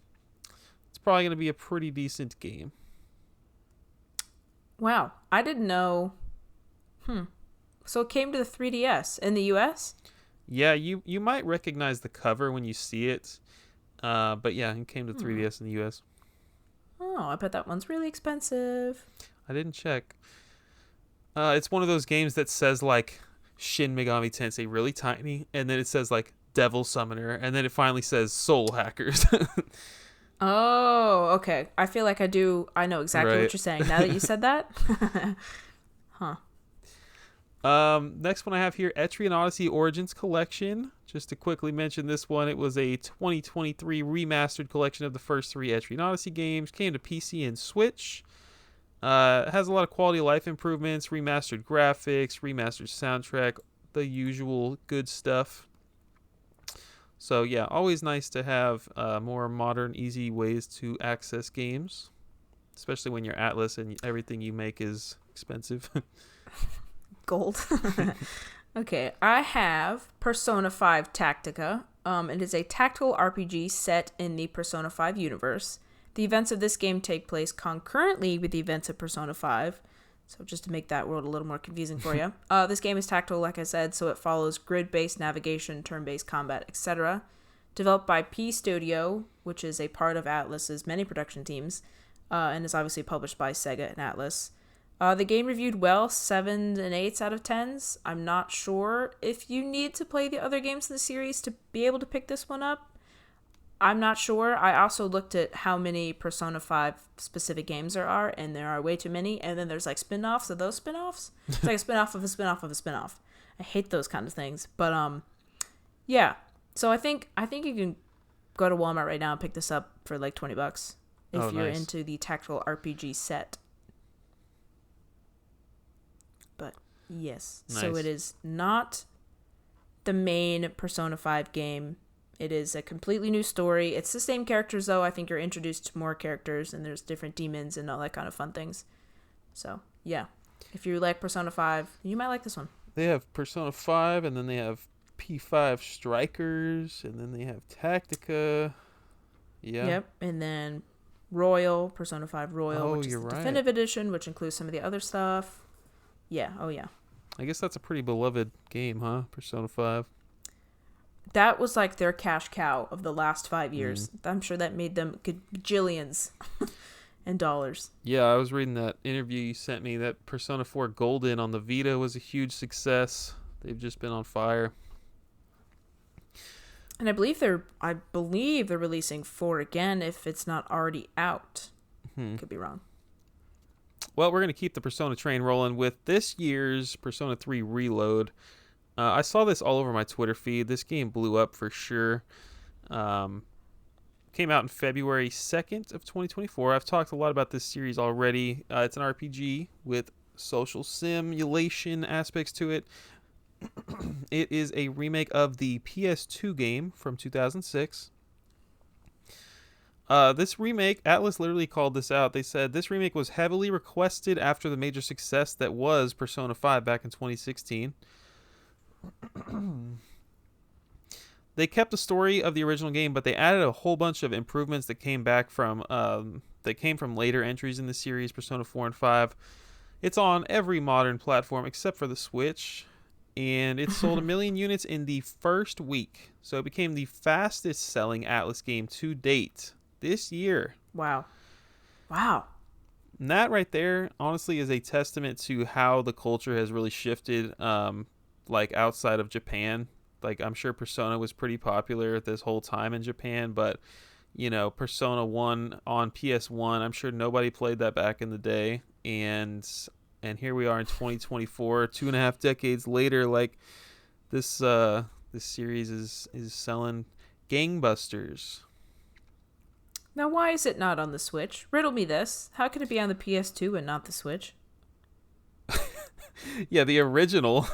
it's probably going to be a pretty decent game. Wow, I didn't know. So it came to the 3DS in the US? Yeah, you might recognize the cover when you see it. But yeah, it came to 3DS in the US. Oh, I bet that one's really expensive. I didn't check. It's one of those games that says like Shin Megami Tensei really tiny, and then it says like Devil Summoner, and then it finally says Soul Hackers. Oh, okay. I feel like I know exactly Right. what you're saying now that you said that. Huh. Next one I have here, Etrian Odyssey Origins Collection. Just to quickly mention this one, it was a 2023 remastered collection of the first 3 Etrian Odyssey games. Came to PC and Switch. It has a lot of quality of life improvements, remastered graphics, remastered soundtrack, the usual good stuff. So yeah, always nice to have more modern, easy ways to access games, especially when you're Atlus and everything you make is expensive. Gold. Okay, I have Persona 5 Tactica. It is a tactical RPG set in the Persona 5 universe. The events of this game take place concurrently with the events of Persona 5. So just to make that world a little more confusing for you. This game is tactical, like I said, so it follows grid-based navigation, turn-based combat, etc. Developed by P Studio, which is a part of Atlus's many production teams, and is obviously published by Sega and Atlus. The game reviewed well, 7s and 8s out of 10s. I'm not sure if you need to play the other games in the series to be able to pick this one up. I'm not sure. I also looked at how many Persona 5 specific games there are, and there are way too many. And then there's like spin-offs of those spin-offs. It's like a spin-off of a spin-off of a spin-off. I hate those kind of things. But yeah. So I think you can go to Walmart right now and pick this up for like $20 if you're nice. into the tactical RPG set. But yes. Nice. So it is not the main Persona 5 game. It is a completely new story. It's the same characters, though. I think you're introduced to more characters, and there's different demons and all that kind of fun things. So, yeah. If you like Persona 5, you might like this one. They have Persona 5, and then they have P5 Strikers, and then they have Tactica. Yeah. Yep. And then Persona 5 Royal, which is the Definitive Edition, which includes some of the other stuff. Yeah. Oh, yeah. I guess that's a pretty beloved game, huh? Persona 5. That was like their cash cow of the last 5 years. I'm sure that made them bajillions in dollars. Yeah, I was reading that interview you sent me that Persona 4 Golden on the Vita was a huge success. They've just been on fire. And I believe they're releasing 4 again if it's not already out. Could be wrong. Well, we're going to keep the Persona train rolling with this year's Persona 3 Reload. I saw this all over my Twitter feed. This game blew up for sure. Came out in February 2nd of 2024. I've talked a lot about this series already. It's an RPG with social simulation aspects to it. It is a remake of the PS2 game from 2006. This remake, Atlus literally called this out. They said this remake was heavily requested after the major success that was Persona 5 back in 2016. They kept the story of the original game, but they added a whole bunch of improvements that came from later entries in the series, Persona 4 and 5. It's on every modern platform except for the Switch, and it sold 1 million units in the first week. So it became the fastest selling Atlus game to date this year. Wow. And that right there, honestly, is a testament to how the culture has really shifted, like outside of Japan. Like, I'm sure Persona was pretty popular this whole time in Japan, but Persona 1 on PS1, I'm sure nobody played that back in the day, and here we are in 2024, 2.5 decades later. Like, this series is selling gangbusters. Now, why is it not on the Switch? Riddle me this. How can it be on the PS2 and not the Switch? Yeah, the original.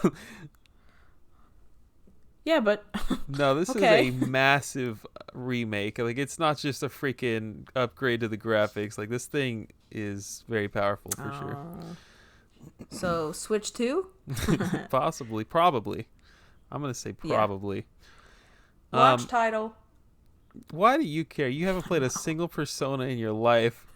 Yeah, but No, this okay. is a massive remake. Like, it's not just a freaking upgrade to the graphics. Like, this thing is very powerful for sure. So, Switch 2? Possibly, probably. I'm gonna say probably. Launch title. Why do you care? You haven't played a single Persona in your life.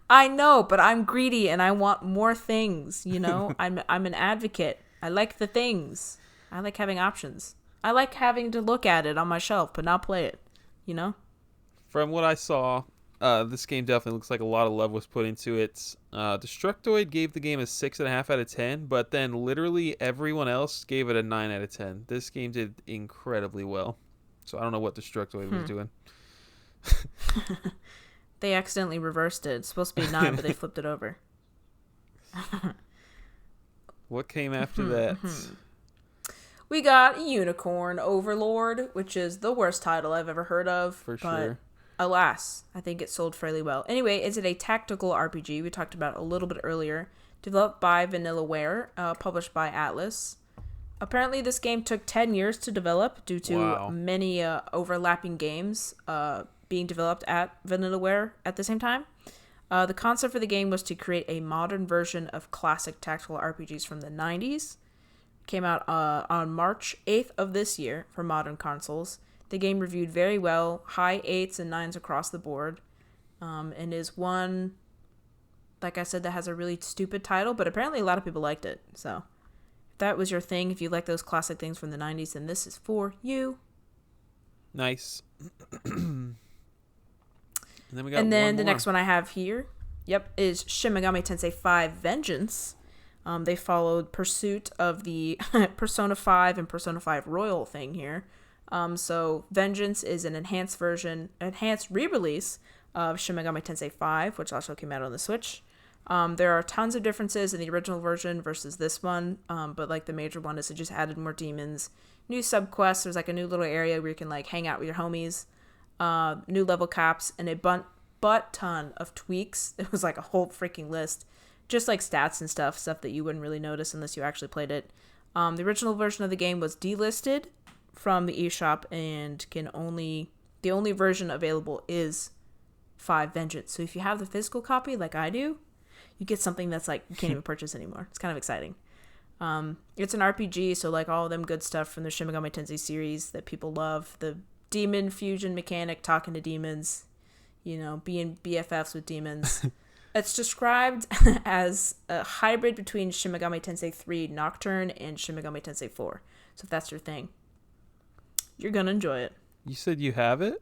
I know, but I'm greedy and I want more things. I'm an advocate. I like the things. I like having options. I like having to look at it on my shelf but not play it. you know? From what I saw, this game definitely looks like a lot of love was put into it. Destructoid gave the game a 6.5 out of 10, but then literally everyone else gave it a 9 out of 10. This game did incredibly well. So I don't know what Destructoid was doing. They accidentally reversed it. It's supposed to be 9, but they flipped it over. What came after that? We got Unicorn Overlord, which is the worst title I've ever heard of. For but sure. Alas, I think it sold fairly well. Anyway, is it a tactical RPG? We talked about it a little bit earlier. Developed by Vanillaware, published by Atlus. Apparently, this game took 10 years to develop due to many overlapping games being developed at Vanillaware at the same time. The concept for the game was to create a modern version of classic tactical RPGs from the 90s. Came out on March 8th of this year for modern consoles. The game reviewed very well, high 8s and 9s across the board, and is one, like I said, that has a really stupid title, but apparently a lot of people liked it. So if that was your thing, if you like those classic things from the 90s, then this is for you. Nice. And then we got the next one I have here, is Shin Megami Tensei 5 Vengeance. They followed pursuit of the Persona 5 and Persona 5 Royal thing here. So Vengeance is an enhanced re-release of Shin Megami Tensei 5, which also came out on the Switch. There are tons of differences in the original version versus this one, but like the major one is it just added more demons, new subquests. There's like a new little area where you can like hang out with your homies, new level caps, and a butt ton of tweaks. It was like a whole freaking list, just like stats and stuff that you wouldn't really notice unless you actually played it. The original version of the game was delisted from the eShop, and the only version available is 5 Vengeance. So if you have the physical copy like I do, you get something that's like you can't even purchase anymore. It's kind of exciting. It's an RPG, so like all of them good stuff from the Shin Megami Tensei series that people love. The demon fusion mechanic, talking to demons, being BFFs with demons. It's described as a hybrid between Shin Megami Tensei 3 Nocturne and Shin Megami Tensei 4. So if that's your thing, you're going to enjoy it. You said you have it?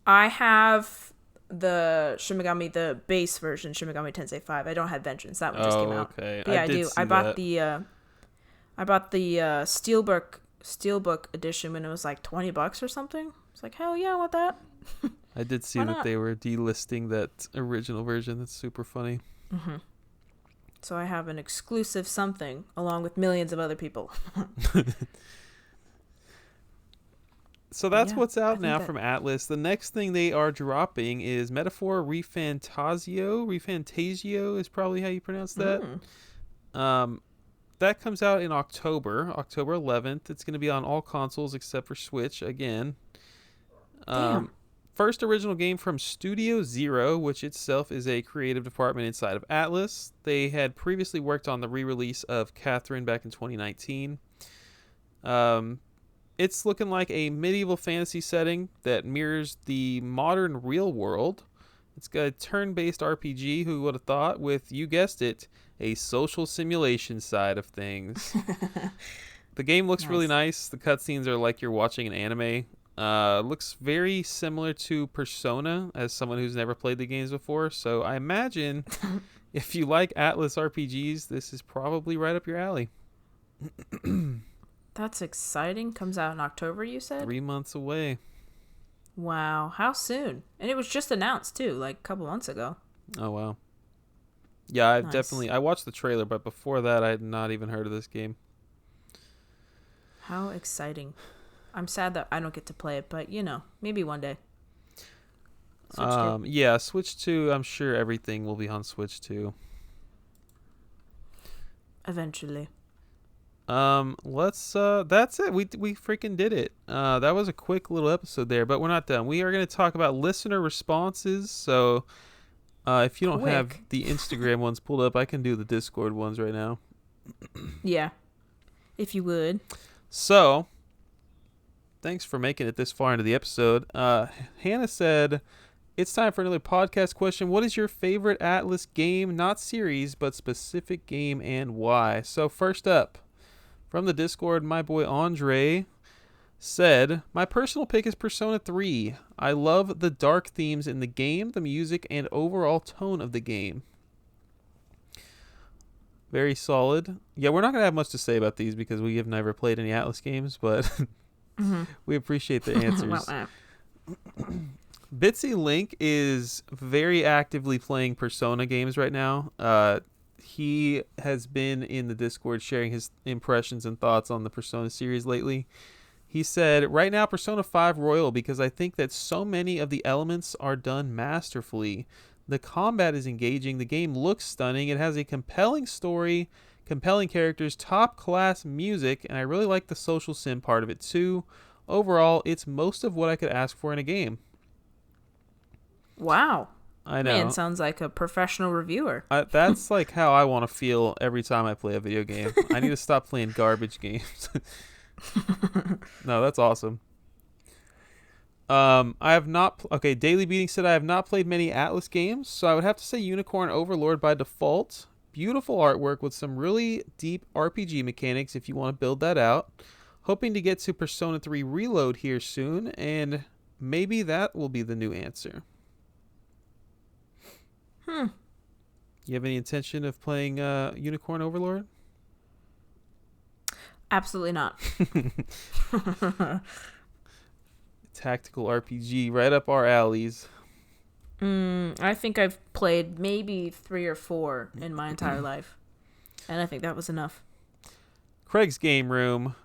I have the Shin Megami, the base version, Shin Megami Tensei 5. I don't have Vengeance. That one just came out. Okay. But yeah, I do. I bought the Steelbook edition when it was like $20 or something. It's like, hell yeah, I want that. I did see that they were delisting that original version. That's super funny. Mm-hmm. So I have an exclusive something along with millions of other people. So that's what's out now from Atlus. The next thing they are dropping is Metaphor Refantasio. Refantasio is probably how you pronounce that. That comes out in October 11th. It's going to be on all consoles except for Switch again. First original game from Studio Zero, which itself is a creative department inside of Atlus. They had previously worked on the re-release of Catherine back in 2019. It's looking like a medieval fantasy setting that mirrors the modern real world. It's got a turn-based RPG, who would have thought, with, you guessed it, a social simulation side of things. The game looks really nice. The cutscenes are like you're watching an anime. Looks very similar to Persona, as someone who's never played the games before. So I imagine if you like Atlus RPGs, this is probably right up your alley. That's exciting. Comes out in October, you said? 3 months away. Wow. How soon? And it was just announced, too, like a couple months ago. Oh, wow. Yeah, I watched the trailer, but before that, I had not even heard of this game. How exciting. I'm sad that I don't get to play it, but, maybe one day. Yeah, Switch 2, I'm sure everything will be on Switch 2. Eventually. That's it. We freaking did it. That was a quick little episode there, but we're not done. We are going to talk about listener responses. So, if you don't have the Instagram ones pulled up, I can do the Discord ones right now. Yeah. If you would. So, thanks for making it this far into the episode. Hannah said, it's time for another podcast question. What is your favorite Atlus game? Not series, but specific game, and why? So, first up, from the Discord, my boy Andre said, my personal pick is Persona 3. I love the dark themes in the game, the music, and overall tone of the game. Very solid. Yeah, we're not going to have much to say about these because we have never played any Atlus games, but we appreciate the answers. Bitsy Link is very actively playing Persona games right now. He has been in the Discord sharing his impressions and thoughts on the Persona series lately. He said, right now Persona 5 Royal because I think that so many of the elements are done masterfully. The combat is engaging, the game looks stunning, it has a compelling story, compelling characters, top-class music, and I really like the social sim part of it too. Overall, it's most of what I could ask for in a game. Wow. I know. Man, sounds like a professional reviewer. That's like how I want to feel every time I play a video game. I need to stop playing garbage games. No, that's awesome. I have not. Okay, Daily Beating said I have not played many Atlus games, so I would have to say Unicorn Overlord by default. Beautiful artwork with some really deep RPG mechanics if you want to build that out. Hoping to get to Persona 3 Reload here soon, and maybe that will be the new answer. You have any intention of playing Unicorn Overlord? Absolutely not. Tactical RPG, right up our alleys. I think I've played maybe 3 or 4 in my entire life. And I think that was enough. Craig's Game Room.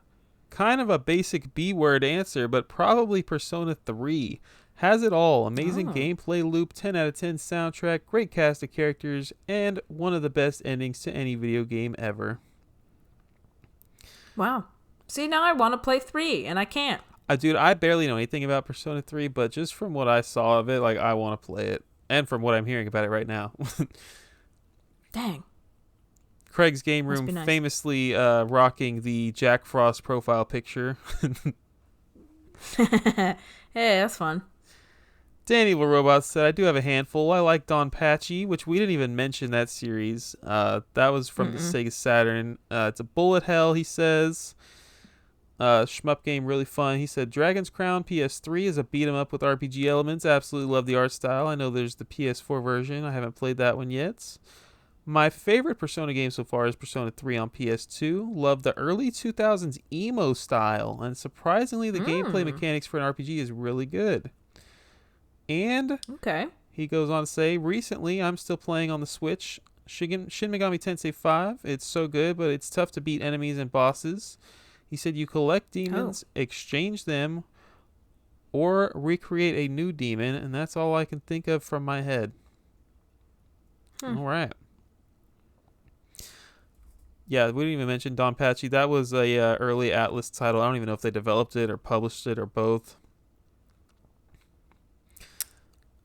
Kind of a basic B-word answer, but probably Persona 3. Has it all. Amazing gameplay loop, 10 out of 10 soundtrack, great cast of characters, and one of the best endings to any video game ever. Wow. See, now I want to play 3, and I can't. Dude, I barely know anything about Persona 3, but just from what I saw of it, like, I want to play it. And from what I'm hearing about it right now. Dang. Craig's Game Room nice. famously rocking the Jack Frost profile picture. Hey, that's fun. Danny the Robot said, I do have a handful. I like Don Pachi, which we didn't even mention that series. That was from the Sega Saturn. It's a bullet hell, he says. Shmup game, really fun. He said, Dragon's Crown PS3 is a beat-em-up with RPG elements. Absolutely love the art style. I know there's the PS4 version. I haven't played that one yet. My favorite Persona game so far is Persona 3 on PS2. Love the early 2000s emo style. And surprisingly, the gameplay mechanics for an RPG is really good. And he goes on to say, recently I'm still playing on the Switch Shin Megami Tensei 5. It's so good, but it's tough to beat enemies and bosses. He said you collect demons, exchange them, or recreate a new demon, and that's all I can think of from my head. All right. Yeah, we didn't even mention Don Pachi. That was a early Atlus title. I don't even know if they developed it or published it or both.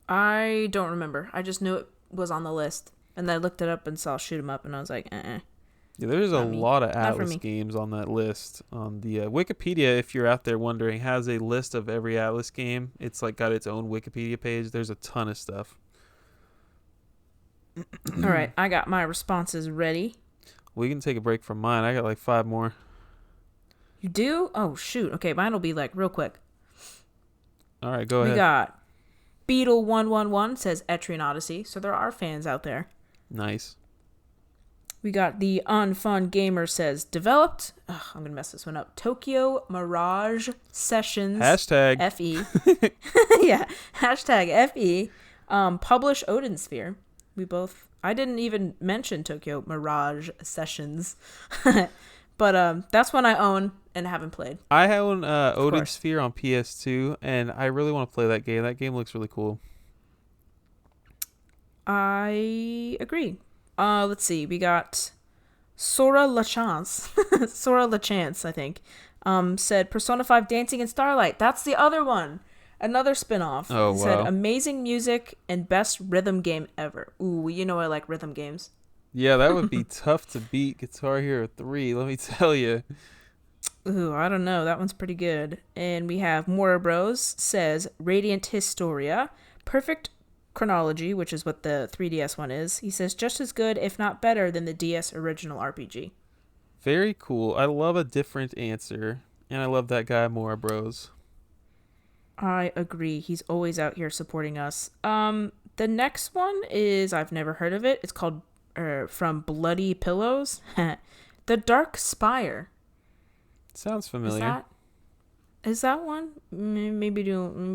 I don't remember. I just knew it was on the list. And I looked it up and saw Shoot 'em Up, and I was like, Yeah, there's a lot of Atlus games on that list. On the Wikipedia, if you're out there wondering, has a list of every Atlus game. It's like got its own Wikipedia page. There's a ton of stuff. All right, I got my responses ready. We can take a break from mine. I got like 5 more. You do? Oh, shoot. Okay, mine will be like real quick. All right, go ahead. We got Beetle111 says Etrian Odyssey, so there are fans out there. Nice. We got the Unfun Gamer says developed. I'm going to mess this one up. Tokyo Mirage Sessions. Hashtag. FE. Yeah. Hashtag FE. Publish Odin Sphere. I didn't even mention Tokyo Mirage Sessions. But that's one I own and haven't played. I own Odin Sphere on PS2, and I really want to play that game. That game looks really cool. I agree. Let's see. We got Sora LaChance. Sora LaChance, I think. Said Persona 5 Dancing in Starlight. That's the other one. Another spin-off. Oh, wow. Said amazing music and best rhythm game ever. Ooh, you know I like rhythm games. Yeah, that would be tough to beat Guitar Hero 3, let me tell you. Ooh, I don't know. That one's pretty good. And we have Mora Bros says Radiant Historia. Perfect Chronology, which is what the 3DS one is. He says just as good, if not better, than the DS original RPG. Very cool. I love a different answer. And I love that guy more, bros. I agree. He's always out here supporting us. The next one is I've never heard of it. It's called From Bloody Pillows. The Dark Spire. Sounds familiar. Is that one? Maybe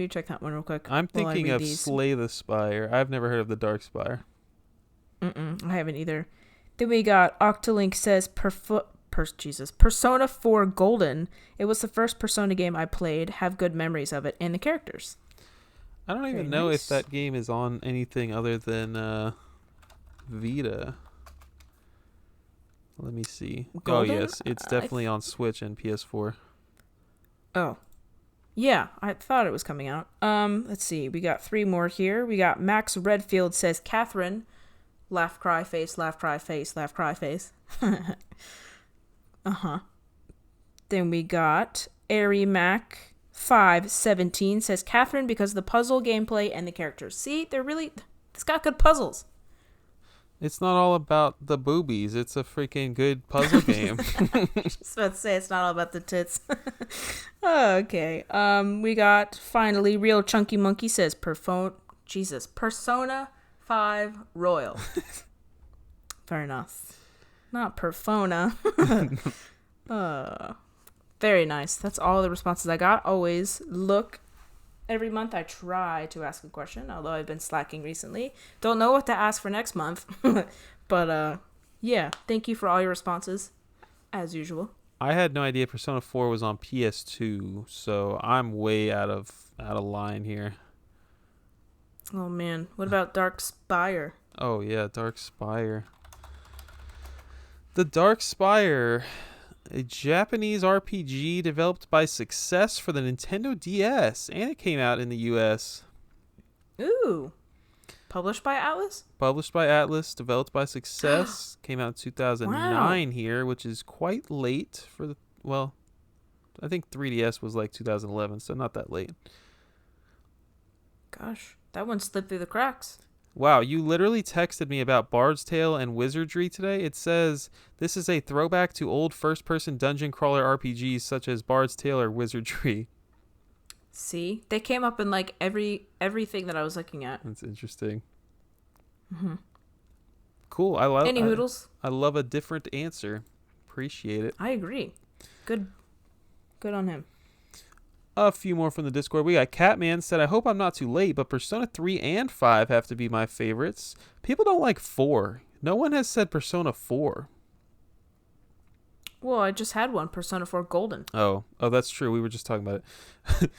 check that one real quick. I'm thinking of Slay the Spire. I've never heard of the Dark Spire. I haven't either. Then we got Octolink says Persona 4 Golden. It was the first Persona game I played. Have good memories of it and the characters. I don't even know if that game is on anything other than Vita. Let me see. Golden? Oh, yes. It's definitely on Switch and PS4. Oh. Yeah, I thought it was coming out. Let's see. We got 3 more here. We got Max Redfield says Catherine. Laugh, cry, face, laugh, cry, face, laugh, cry, face. Uh-huh. Then we got Airy Mac 517 says Catherine because of the puzzle gameplay and the characters. See, it's got good puzzles. It's not all about the boobies. It's a freaking good puzzle game. Just about to say it's not all about the tits. Okay. We got finally Real Chunky Monkey says Persona 5 Royal. Fair enough. Not Perfona. Very nice. That's all the responses I got. Always look. Every month I try to ask a question, although I've been slacking recently. Don't know what to ask for next month. But yeah, thank you for all your responses, as usual. I had no idea Persona 4 was on PS2, so I'm way out of line here. Oh man, what about Dark Spire? Oh yeah, Dark Spire. The Dark Spire, a Japanese RPG developed by Success for the Nintendo DS, and it came out in the US. Ooh. Published by Atlus? Published by Atlus, developed by Success, came out in 2009 here, which is quite late for the, well, I think 3DS was like 2011, so not that late. Gosh, that one slipped through the cracks. Wow, you literally texted me about Bard's Tale and Wizardry today. It says, this is a throwback to old first-person dungeon crawler RPGs such as Bard's Tale or Wizardry. See? They came up in like everything that I was looking at. That's interesting. Mm-hmm. Cool. Any hoodles? I love a different answer. Appreciate it. I agree. Good on him. A few more from the Discord. We got Catman said, I hope I'm not too late, but Persona 3 and 5 have to be my favorites. People don't like 4. No one has said Persona 4. Well, I just had one, Persona 4 Golden. Oh, that's true. We were just talking about it.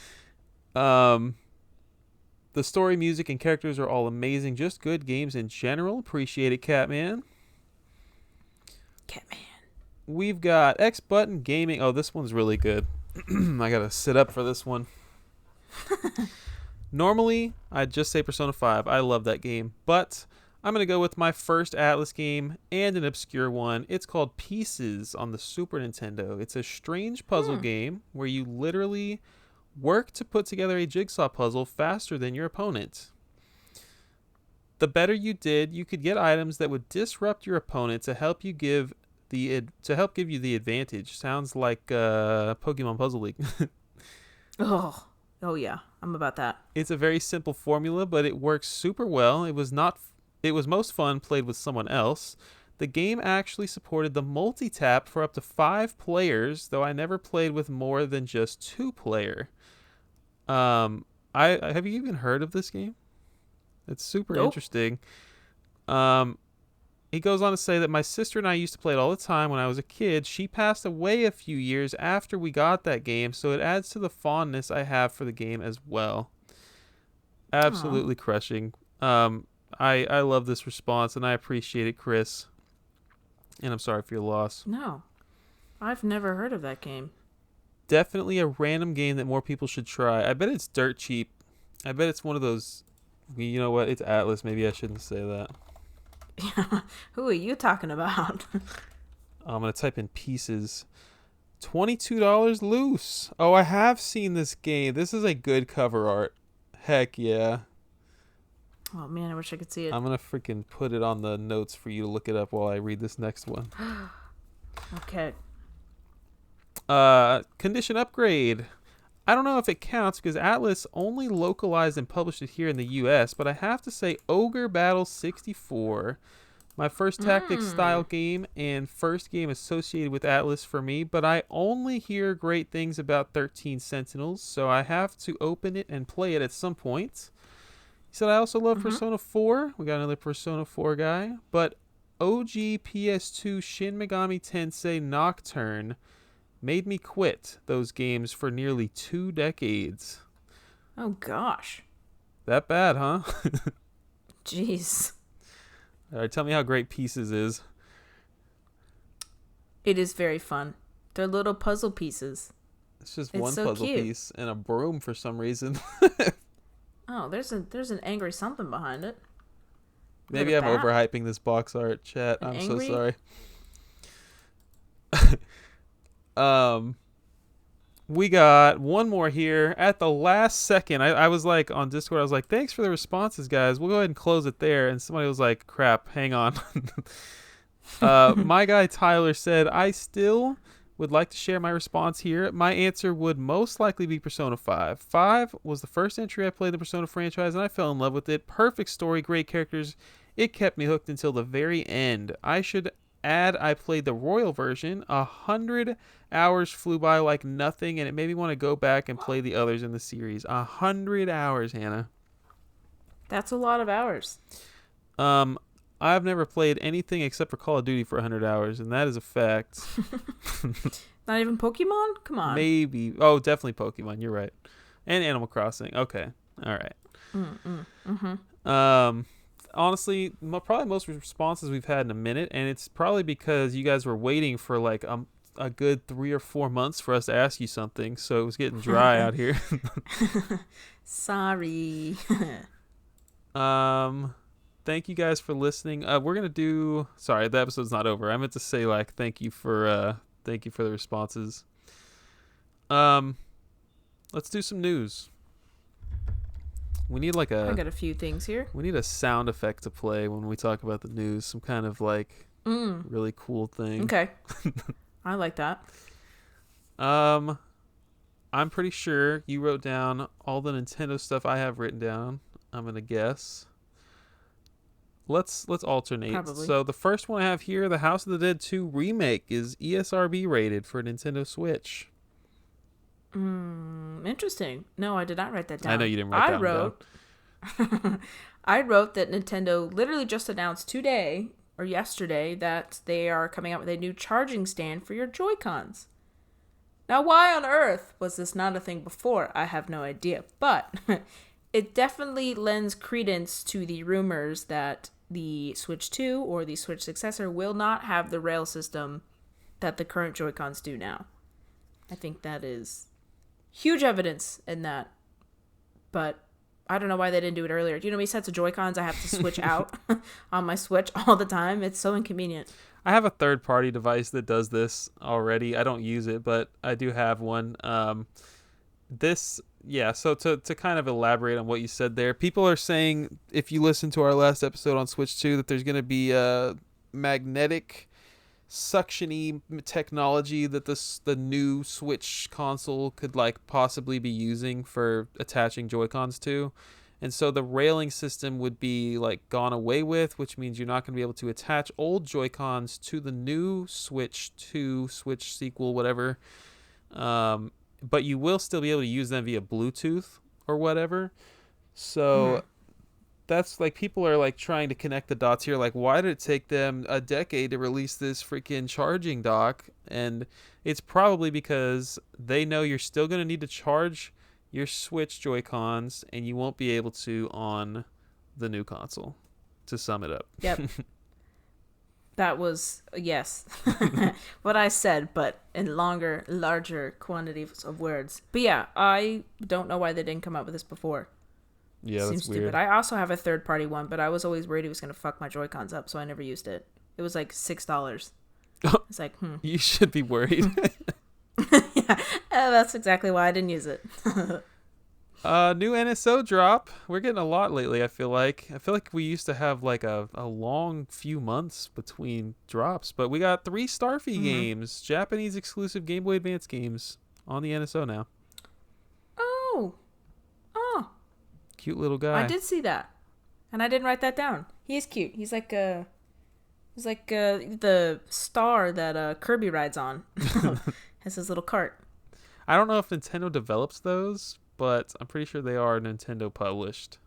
The story, music, and characters are all amazing. Just good games in general. Appreciate it, Catman. We've got X Button Gaming. Oh, this one's really good. I gotta sit up for this one. Normally, I'd just say Persona 5. I love that game. But I'm gonna go with my first Atlus game and an obscure one. It's called Pieces on the Super Nintendo. It's a strange puzzle game where you literally work to put together a jigsaw puzzle faster than your opponent. The better you did, you could get items that would disrupt your opponent to help give you the advantage. Sounds like Pokemon Puzzle League. Oh yeah, I'm about that. It's a very simple formula, but it works super well. It was most fun played with someone else. The game actually supported the multi-tap for up to 5 players, though I never played with more than just 2-player. Have you even heard of this game? It's super interesting. He goes on to say that my sister and I used to play it all the time when I was a kid. She passed away a few years after we got that game, so it adds to the fondness I have for the game as well. Absolutely crushing. I love this response, and I appreciate it, Chris. And I'm sorry for your loss. No, I've never heard of that game. Definitely a random game that more people should try. I bet it's dirt cheap. I bet it's one of those, you know what, it's Atlus. Maybe I shouldn't say that. Who are you talking about? I'm going to type in Pieces. $22 loose. Oh, I have seen this game. This is a good cover art. Heck yeah. Oh man, I wish I could see it. I'm going to freaking put it on the notes for you to look it up while I read this next one. Okay. Condition upgrade. I don't know if it counts because Atlus only localized and published it here in the US, but I have to say Ogre Battle 64. My first tactics style game and first game associated with Atlus for me, but I only hear great things about 13 Sentinels, so I have to open it and play it at some point. He said I also love Persona 4. We got another Persona 4 guy, but OG PS2 Shin Megami Tensei Nocturne made me quit those games for nearly 2 decades. Oh, gosh. That bad, huh? Jeez. All right, tell me how great Pieces is. It is very fun. They're little puzzle pieces. It's just It's one so puzzle cute. piece and a broom for some reason. Oh, there's an angry something behind it. Maybe I'm overhyping this box art, chat. I'm angry? so sorry. We got one more here at the last second. I was like on Discord, I was like, thanks for the responses, guys. We'll go ahead and close it there. And somebody was like, crap, hang on. My guy Tyler said, I still would like to share my response here. My answer would most likely be Persona 5. 5 was the first entry I played in the Persona franchise, and I fell in love with it. Perfect story, great characters. It kept me hooked until the very end. I should add I played the Royal version. 100 hours flew by like nothing, and it made me want to go back and play the others in the series. 100 hours, Hannah. That's a lot of hours. I've never played anything except for Call of Duty for 100 hours, and that is a fact. Not even Pokemon? Come on. Maybe. Oh, definitely Pokemon. You're right. And Animal Crossing. Okay. All right. Honestly, probably most responses we've had in a minute, and it's probably because you guys were waiting for like a good 3 or 4 months for us to ask you something, so it was getting dry out here. Sorry. Thank you guys for listening. We're gonna do. Sorry, the episode's not over. I meant to say like thank you for the responses. Let's do some news. We need like I got a few things here. We need a sound effect to play when we talk about the news. Some kind of like really cool thing. Okay. I like that. I'm pretty sure you wrote down all the Nintendo stuff I have written down. I'm gonna guess. Let's alternate. Probably. So the first one I have here, the House of the Dead 2 remake, is ESRB rated for Nintendo Switch. Interesting. No, I did not write that down. I know you didn't write that down. I wrote that Nintendo literally just announced today or yesterday that they are coming out with a new charging stand for your Joy-Cons. Now, why on earth was this not a thing before? I have no idea. But it definitely lends credence to the rumors that the Switch 2 or the Switch successor will not have the rail system that the current Joy-Cons do now. I think that is huge evidence in that. But I don't know why they didn't do it earlier. Do you know how many sets of Joy-Cons I have to switch out on my Switch all the time? It's so inconvenient. I have a third-party device that does this already. I don't use it, but I do have one. So to kind of elaborate on what you said there, people are saying, if you listen to our last episode on Switch 2, that there's going to be a magnetic suction-y technology that the new Switch console could like possibly be using for attaching Joy-Cons to. And so the railing system would be like gone away with, which means you're not going to be able to attach old Joy-Cons to the new Switch 2, Switch sequel, whatever. But you will still be able to use them via Bluetooth or whatever. So that's like, people are like trying to connect the dots here. Like, why did it take them a decade to release this freaking charging dock? And it's probably because they know you're still going to need to charge your Switch Joy-Cons, and you won't be able to on the new console, to sum it up. Yep. That was, yes, what I said, but in larger quantities of words. But yeah, I don't know why they didn't come up with this before. Yeah, Seems that's weird. stupid. I also have a third-party one, but I was always worried it was going to fuck my Joy-Cons up, so I never used it. It was like $6. It's like, You should be worried. Yeah, that's exactly why I didn't use it. New NSO drop. We're getting a lot lately, I feel like. I feel like we used to have like a long few months between drops, but we got 3 Starfy Mm-hmm. games, Japanese exclusive Game Boy Advance games on the NSO now. Oh, oh, Cute little I guy. did see that, and I didn't write that down. He is cute. He's like the star that Kirby rides on. Has his little cart. I don't know if Nintendo develops those, but I'm pretty sure they are Nintendo published.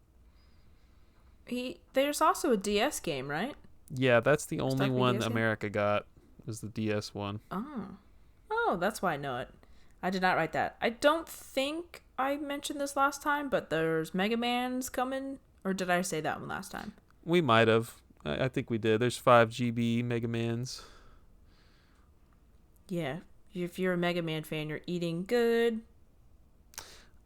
There's also a DS game, right? Yeah, that's the only Starfleet one DS game. America got, was the DS one. Oh, oh, that's why I know it. I did not write that. I don't think I mentioned this last time, but there's Mega Man's coming, or did I say that one last time? We might have. I think we did. There's 5 GB Mega Mans. Yeah, if you're a Mega Man fan, you're eating good.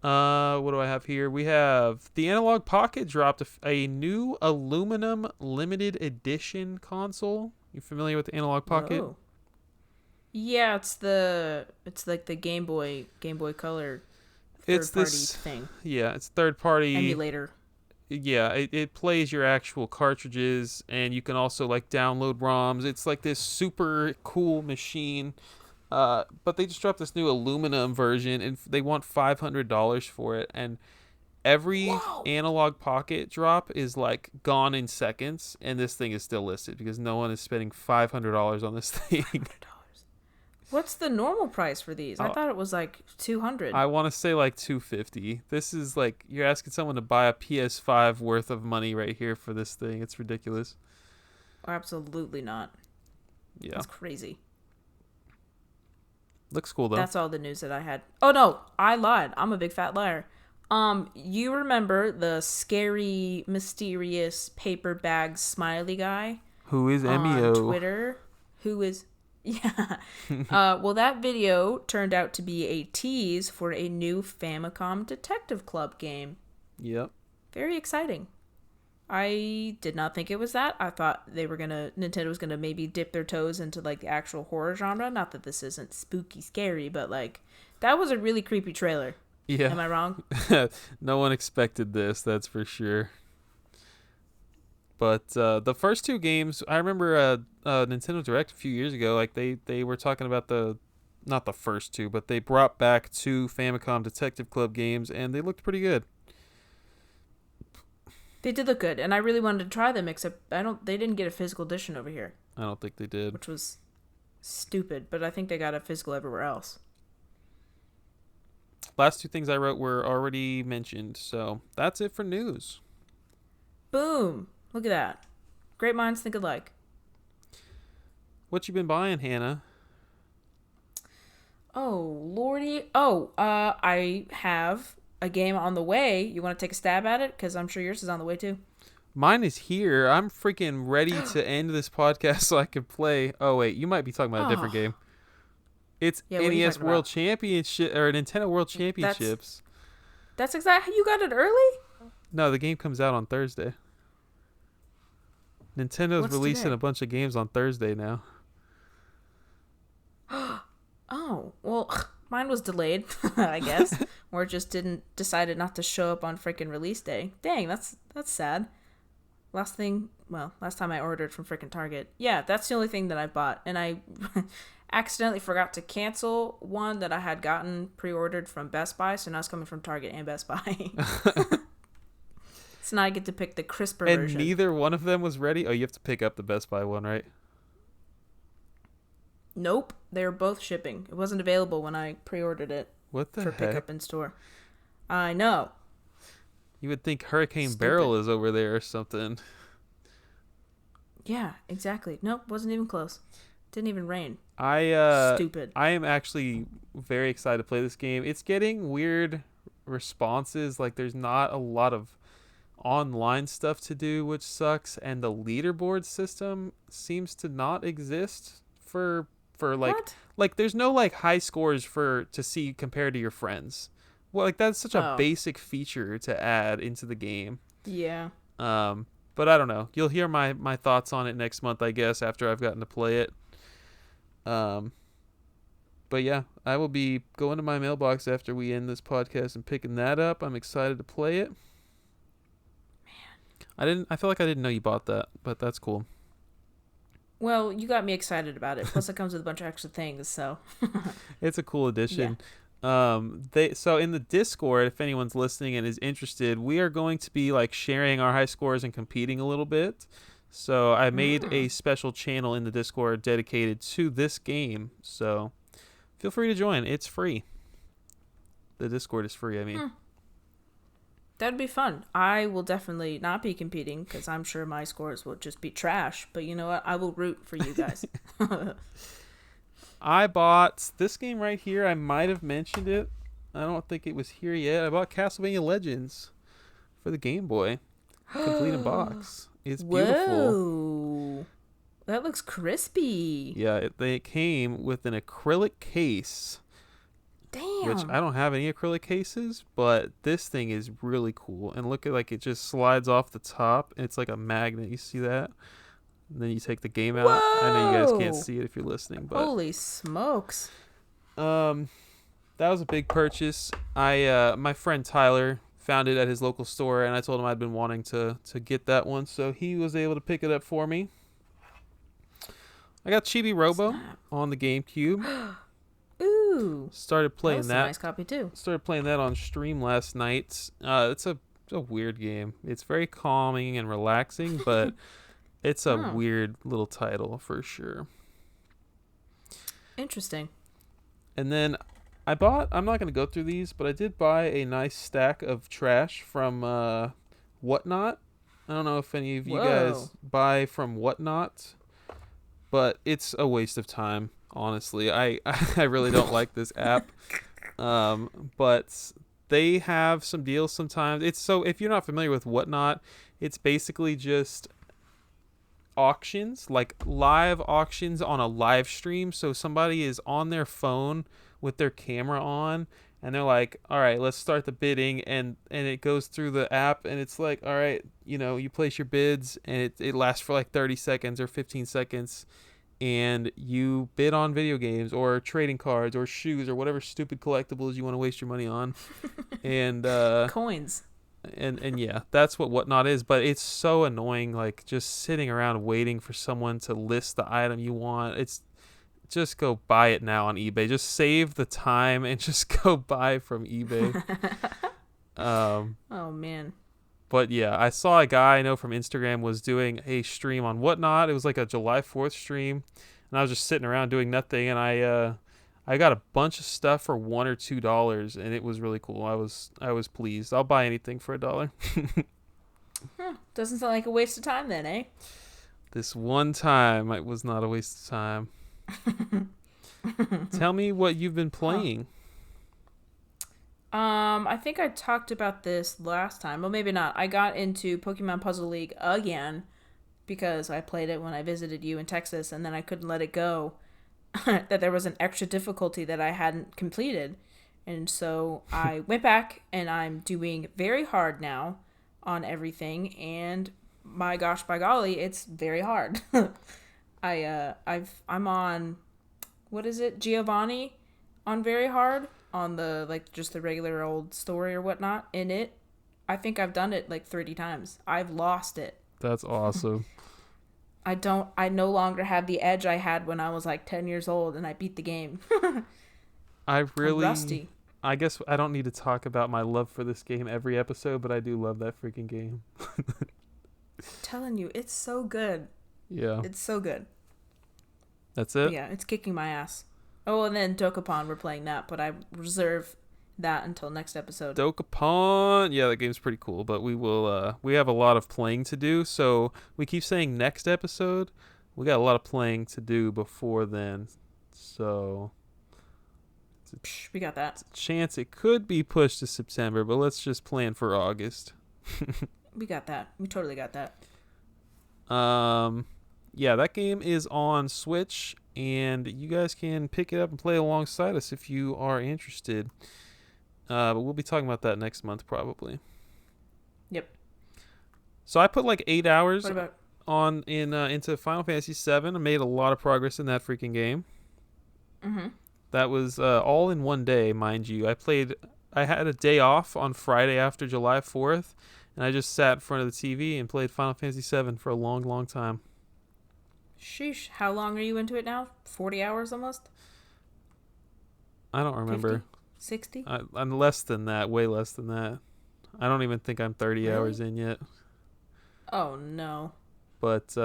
What do I have here? We have the Analog Pocket dropped a new aluminum limited edition console. You familiar with the Analog Pocket? Whoa. Yeah, it's like the Game Boy Color It's third party this, thing yeah, it's third party. emulator. Yeah, it plays your actual cartridges, and you can also like download ROMs. It's like this super cool machine. But they just dropped this new aluminum version, and they want $500 for it. And every Whoa. Analog Pocket drop is like gone in seconds, and this thing is still listed because no one is spending $500 on this thing. $500. What's the normal price for these? I Oh, thought it was like 200. I want to say like 250. This is like you're asking someone to buy a PS5 worth of money right here for this thing. It's ridiculous. Absolutely not. Yeah, That's crazy. looks cool though. That's all the news that I had. Oh no, I lied. I'm a big fat liar. You remember the scary, mysterious paper bag smiley guy Who is on Emio? Twitter? Who is yeah. Well, that video turned out to be a tease for a new Famicom Detective Club game. Yep. Very exciting. I did not think it was that. I thought Nintendo was gonna maybe dip their toes into like the actual horror genre. Not that this isn't spooky scary, but like that was a really creepy trailer. Yeah. Am I wrong? No one expected this, that's for sure. But the first 2 games, I remember Nintendo Direct a few years ago. Like they were talking about not the first 2, but they brought back 2 Famicom Detective Club games, and they looked pretty good. They did look good, and I really wanted to try them. Except they didn't get a physical edition over here, I don't think they did. which was stupid. But I think they got a physical everywhere else. Last 2 things I wrote were already mentioned, so that's it for news. Boom! Look at that. Great minds think alike. What you been buying, Hannah? Oh lordy! Oh, I have a game on the way. You want to take a stab at it? Because I'm sure yours is on the way too. Mine is here. I'm freaking ready to end this podcast so I can play. Oh wait, you might be talking about a different Oh. game. It's Yeah, what are you NES talking World about? Championship or Nintendo World Championships. That's exactly. You got it early. No, the game comes out on Thursday. Nintendo's What's releasing today? a bunch of games on Thursday now. Oh well, mine was delayed, I guess, or it just decided not to show up on freaking release day. Dang, that's sad. Last time I ordered from freaking Target. Yeah, that's the only thing that I bought, and I accidentally forgot to cancel one that I had gotten pre-ordered from Best Buy, so now it's coming from Target and Best Buy. So now I get to pick the crisper And version. neither one of them was ready. Oh, you have to pick up the Best Buy one, right? Nope, they were both shipping. It wasn't available when I pre-ordered it What the for heck? pickup in store. I know. You would think Hurricane Stupid. Barrel is over there or something. Yeah, exactly. Nope, wasn't even close. Didn't even rain. I Stupid. am actually very excited to play this game. It's getting weird responses. Like there's not a lot of online stuff to do, which sucks, and the leaderboard system seems to not exist for What? like there's no like high scores to see compared to your friends. Well, like that's such a Oh. basic feature to add into the game. Yeah. But I don't know. You'll hear my thoughts on it next month, I guess, after I've gotten to play it. But yeah, I will be going to my mailbox after we end this podcast and picking that up. I'm excited to play it. I feel like I didn't know you bought that, but that's cool. Well, you got me excited about it. Plus, it comes with a bunch of extra things, so. It's a cool addition. Yeah. So in the Discord, if anyone's listening and is interested, we are going to be like sharing our high scores and competing a little bit. So I made a special channel in the Discord dedicated to this game. So feel free to join. It's free. The Discord is free, I mean. That'd be fun. I will definitely not be competing because I'm sure my scores will just be trash. But you know what? I will root for you guys. I bought this game right here. I might have mentioned it. I don't think it was here yet. I bought Castlevania Legends for the Game Boy. Complete in box. It's beautiful. Whoa. That looks crispy. Yeah, they came with an acrylic case. Damn. Which I don't have any acrylic cases, but this thing is really cool. And look at like it just slides off the top. And it's like a magnet. You see that? And then you take the game out. Whoa. I know you guys can't see it if you're listening, but holy smokes. that was a big purchase. My friend Tyler found it at his local store, and I told him I'd been wanting to get that one, so he was able to pick it up for me. I got Chibi Robo on the GameCube. Ooh. Started playing that. A nice copy too. Started playing that on stream last night. It's a weird game. It's very calming and relaxing, but it's a weird little title for sure. Interesting. And then I'm not going to go through these, but I did buy a nice stack of trash from Whatnot. I don't know if any of you guys buy from Whatnot, but it's a waste of time, honestly. I really don't like this app. But they have some deals sometimes. If you're not familiar with Whatnot, it's basically just auctions, like live auctions on a live stream. So somebody is on their phone with their camera on, and they're like, all right, let's start the bidding, and it goes through the app, and it's like, all right, you place your bids, and it lasts for like 30 seconds or 15 seconds, and you bid on video games or trading cards or shoes or whatever stupid collectibles you want to waste your money on. And coins. And yeah, that's what Whatnot is, but it's so annoying, like just sitting around waiting for someone to list the item you want. It's just go buy it now on eBay. Just save the time and just go buy from eBay. Oh man. But yeah, I saw a guy I know from Instagram was doing a stream on Whatnot. It was like a July 4th stream, and I was just sitting around doing nothing, and I got a bunch of stuff for $1 or $2, and it was really cool. I was pleased. I'll buy anything for $1. Doesn't sound like a waste of time then, eh? This one time, it was not a waste of time. Tell me what you've been playing. I think I talked about this last time. Well, maybe not. I got into Pokemon Puzzle League again because I played it when I visited you in Texas, and then I couldn't let it go. That there was an extra difficulty that I hadn't completed. And so I went back, and I'm doing very hard now on everything, and my gosh, by golly, it's very hard. I'm on, what is it, Giovanni on very hard on the just the regular old story or whatnot in it. I think I've done it like 30 times. I've lost it. That's awesome. I no longer have the edge I had when I was like 10 years old and I beat the game. I'm rusty. I guess I don't need to talk about my love for this game every episode, but I do love that freaking game. I'm telling you, it's so good. Yeah. It's so good. That's it? But yeah, it's kicking my ass. Oh, and then Dokapon, we're playing that, but I reserve that until next episode. Dokapon, yeah, that game's pretty cool, but we have a lot of playing to do, so we keep saying next episode. We got a lot of playing to do before then, so we got that. It's a chance it could be pushed to September, but let's just plan for August. We got that. We totally got that. Yeah, that game is on Switch, and you guys can pick it up and play alongside us if you are interested. But we'll be talking about that next month probably. Yep. So I put like 8 hours into Final Fantasy VII. I made a lot of progress in that freaking game. Mm-hmm. That was all in one day, mind you. I had a day off on Friday after July 4th, and I just sat in front of the TV and played Final Fantasy VII for a long, long time. Sheesh. How long are you into it now? 40 hours almost? I don't 50? remember. 60? I'm less than that, way less than that. I don't even think I'm 30 Really? hours in yet. Oh, no. But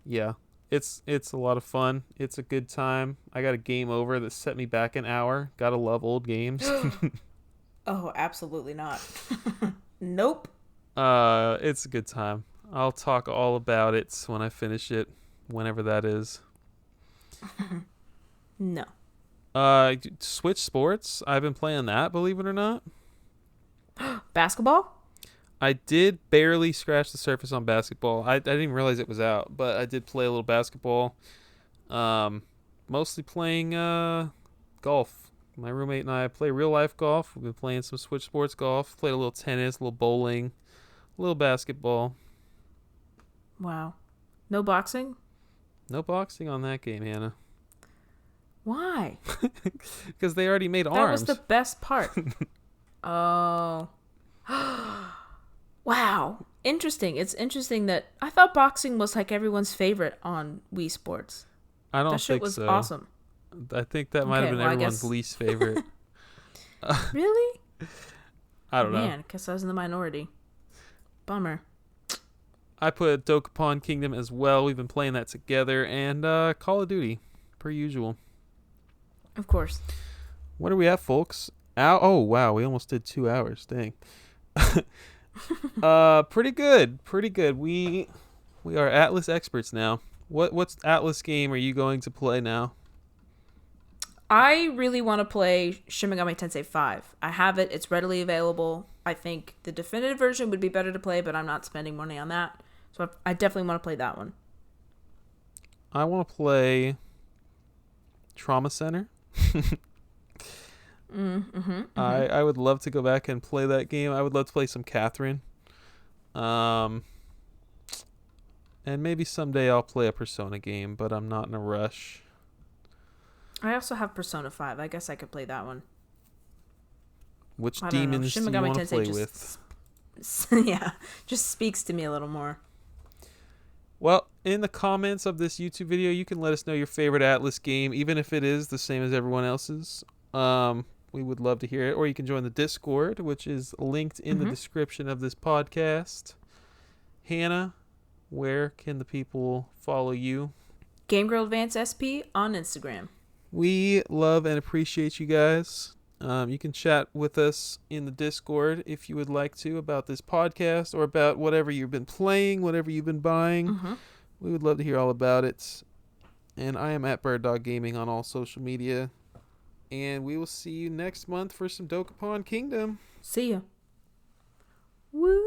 yeah, it's a lot of fun. It's a good time. I got a game over that set me back an hour. Gotta love old games. Oh, absolutely not. Nope. It's a good time. I'll talk all about it when I finish it, whenever that is. No. Switch Sports. I've been playing that, believe it or not. Basketball? I did barely scratch the surface on basketball. I didn't even realize it was out, but I did play a little basketball. Mostly playing golf. My roommate and I play real life golf. We've been playing some Switch Sports golf. Played a little tennis, a little bowling, a little basketball. Wow. No boxing? No boxing on that game, Hannah. Why? Because they already made That arms. was the best part. Oh. Wow. Interesting. It's interesting that I thought boxing was like everyone's favorite on Wii Sports. I don't That shit think was so. awesome. I think that might have been everyone's least favorite. Really? I don't know. Man, guess I was in the minority. Bummer. I put Dokapon Kingdom as well. We've been playing that together. And Call of Duty, per usual. Of course. What are we at, folks? Oh, wow. We almost did 2 hours. Dang. Pretty good. Pretty good. We are Atlus experts now. What's Atlus game are you going to play now? I really want to play Shin Megami Tensei 5. I have it. It's readily available. I think the definitive version would be better to play, but I'm not spending money on that. So I definitely want to play that one. I want to play Trauma Center. I would love to go back and play that game. I would love to play some Catherine. And maybe someday I'll play a Persona game, but I'm not in a rush. I also have Persona 5. I guess I could play that one. Which demons do you want to play with? Yeah, just speaks to me a little more. Well, in the comments of this YouTube video, you can let us know your favorite Atlus game, even if it is the same as everyone else's. We would love to hear it. Or you can join the Discord, which is linked in the description of this podcast. Hannah, where can the people follow you? Game Girl Advance SP on Instagram. We love and appreciate you guys. You can chat with us in the Discord if you would like to about this podcast or about whatever you've been playing, whatever you've been buying. We would love to hear all about it. And I am at Bird Dog Gaming on all social media. And we will see you next month for some Dokapon Kingdom. See ya. Woo!